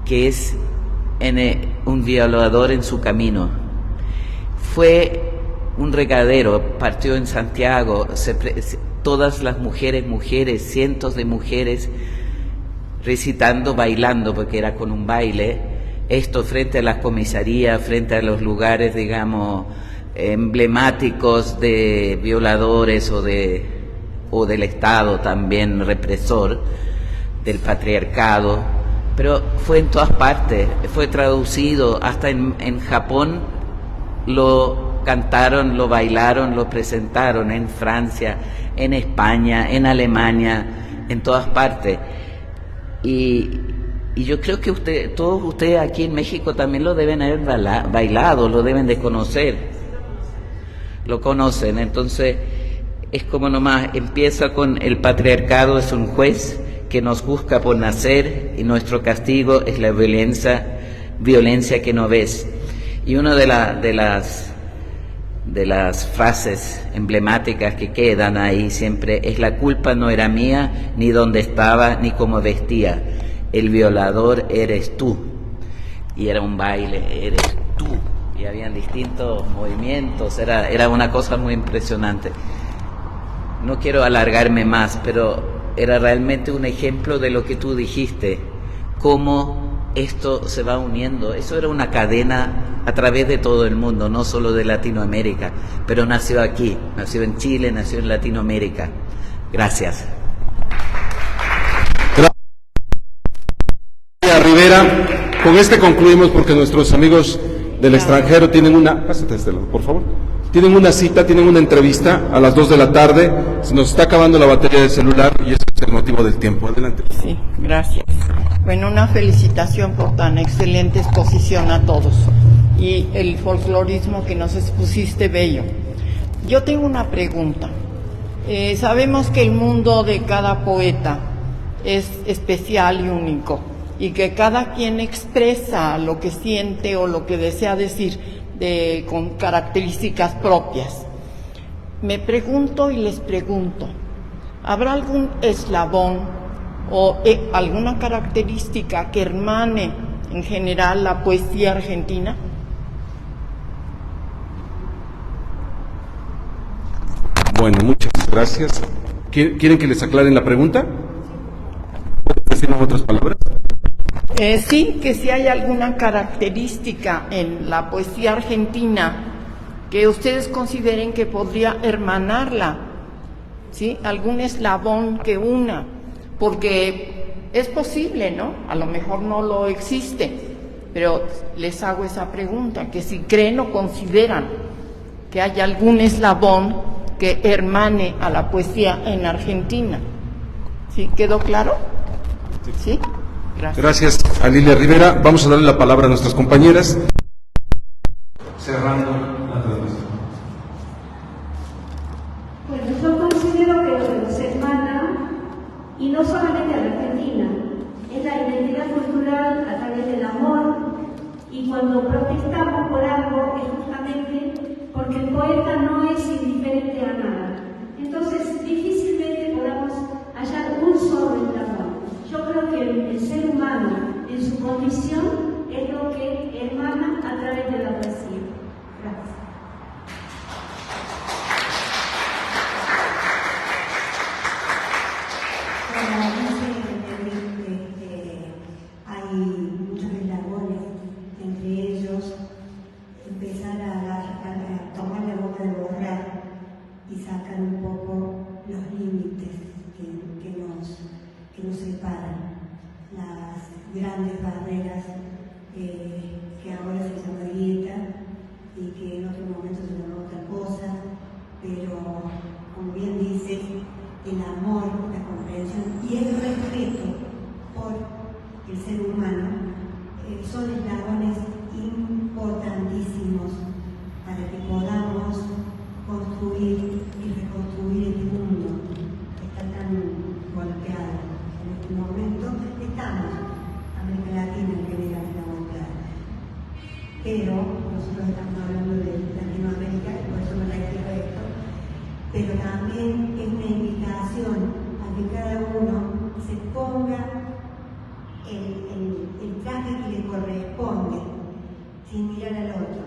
que es un violador en su camino. Fue un regadero, partió en Santiago, todas las mujeres, cientos de mujeres recitando, bailando, porque era con un baile, esto frente a las comisarías, frente a los lugares, digamos, emblemáticos de violadores o del Estado también represor, del patriarcado, pero fue en todas partes, fue traducido, hasta en Japón lo cantaron, lo bailaron, lo presentaron, en Francia, en España, en Alemania, en todas partes. Y yo creo que todos ustedes aquí en México también lo deben haber bailado, lo deben de conocer. Lo conocen, entonces es como nomás, empieza con: el patriarcado es un juez que nos juzga por nacer y nuestro castigo es la violencia que no ves. Y una de las frases emblemáticas que quedan ahí siempre es: la culpa no era mía, ni dónde estaba, ni cómo vestía, el violador eres tú. Y era un baile, eres tú, y habían distintos movimientos, era una cosa muy impresionante. No quiero alargarme más, pero era realmente un ejemplo de lo que tú dijiste, cómo esto se va uniendo. Eso era una cadena a través de todo el mundo, no solo de Latinoamérica, pero nació aquí, nació en Chile, nació en Latinoamérica. Gracias. Gracias, Rivera. Con concluimos, porque nuestros amigos del extranjero tienen pásate este lado, por favor. Tienen una cita, tienen una entrevista a las 2 de la tarde. Se nos está acabando la batería del celular y ese es el motivo del tiempo. Adelante. Sí, gracias. Bueno, una felicitación por tan excelente exposición a todos y el folclorismo que nos expusiste bello. Yo tengo una pregunta. Sabemos que el mundo de cada poeta es especial y único, y que cada quien expresa lo que siente o lo que desea decir con características propias. Me pregunto y les pregunto, ¿habrá algún eslabón o alguna característica que hermane en general la poesía argentina? Bueno, muchas gracias. ¿Quieren que les aclaren la pregunta? ¿Puedo decir en otras palabras? Sí, que si hay alguna característica en la poesía argentina que ustedes consideren que podría hermanarla, ¿sí? Algún eslabón que una, porque es posible, ¿no? A lo mejor no lo existe, pero les hago esa pregunta, que si creen o consideran que hay algún eslabón que hermane a la poesía en Argentina. ¿Sí? ¿Quedó claro? ¿Sí? Gracias a Lilia Rivera. Vamos a darle la palabra a nuestras compañeras. Cerrando la transmisión. Bueno, yo considero que lo que nos hermana, y no solamente a la Argentina, es la identidad cultural a través del amor, y cuando protestamos por algo es justamente porque el poeta no es indiferente a nada. Entonces, difícilmente podamos hallar un solo eslabón. Yo creo que el ser humano en su condición es lo que hermana a través de la poesía. Gracias. Bueno, dice, hay muchos eslabones, entre ellos, el amor, el respeto, carreras que ahora se llama dieta y que en otro momento se llama otra cosa, pero como bien dices, el amor, la comprensión y el respeto por el ser humano son eslabones importantísimos para que podamos construir y reconstruir este mundo que está tan golpeado. En este momento estamos, América Latina en general está golpeada, pero nosotros estamos hablando de Latinoamérica y por eso me refiero a esto, pero también es una invitación a que cada uno se ponga el traje que le corresponde sin mirar al otro,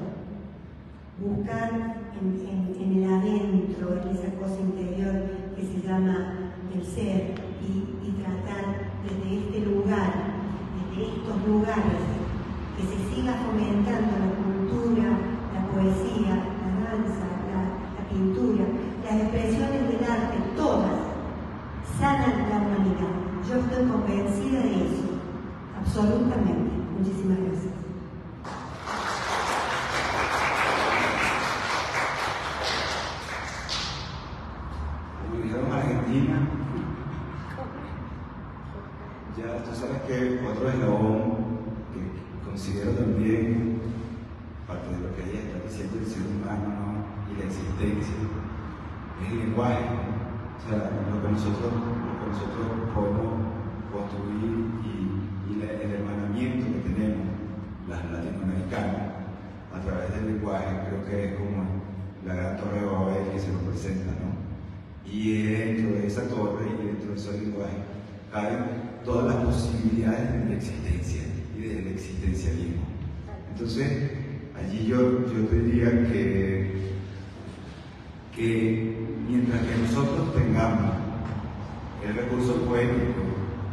buscar en el adentro, en esa cosa interior que se llama el ser y tratar desde este lugar, desde estos lugares, que se siga fomentando la cultura, la poesía, la danza, la pintura, las expresiones del arte, todas sanan la humanidad. Yo estoy convencida de eso, absolutamente. Muchísimas gracias. Como dijeron Argentina, ya tú sabes que otro eslabón que considero también parte de lo que ella está diciendo el ser humano, ¿no? Y la existencia es el lenguaje, o sea, lo que nosotros podemos construir y el hermanamiento que tenemos las latinoamericanos a través del lenguaje, creo que es como la gran torre de Babel que se nos presenta, ¿no? Y dentro de esa torre y dentro de ese lenguaje caen todas las posibilidades de la existencia y del existencialismo. Entonces, allí yo te diría que mientras que nosotros tengamos el recurso poético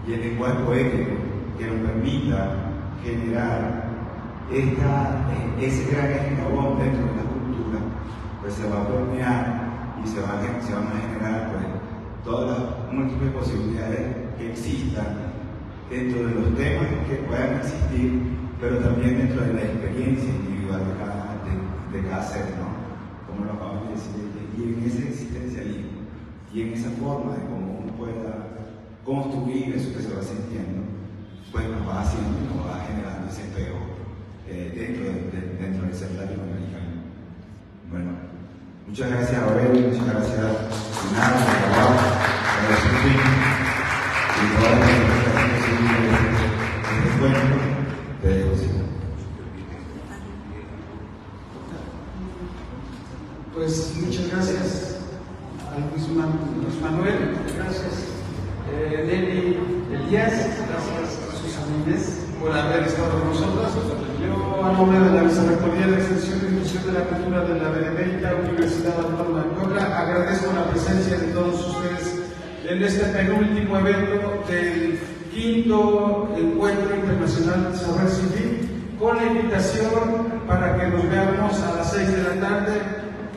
y el lenguaje poético que nos permita generar ese gran eslabón dentro de la cultura, pues se va a permear y se van a generar pues, todas las múltiples posibilidades que existan dentro de los temas que puedan existir, pero también dentro de la experiencia individual de cada ser, ¿no? Como lo acabamos de decir, y en ese existencialismo y en esa forma de cómo uno pueda construir eso que se va sintiendo, pues nos va haciendo y nos va generando ese espejo dentro del ser latinoamericano. Bueno, muchas gracias Aurelio, muchas gracias Leonardo, por su y todas las presentaciones de este encuentro de discusión. Pues muchas gracias a Luis Manuel, gracias Nelly Elías, gracias a Susana Inés por haber estado con nosotros. Yo, a nombre de la Vicerrectoría de Extensión y Difusión de la Cultura de la Benemérita Universidad Autónoma de Puebla, agradezco la presencia de todos ustedes en este penúltimo evento del 5º Encuentro Internacional Saber Civil, con la invitación para que nos veamos a las 6 de la tarde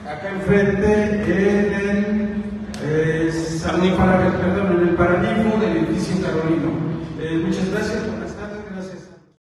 acá enfrente en el Paraninfo del edificio Carolino. Muchas gracias por estar.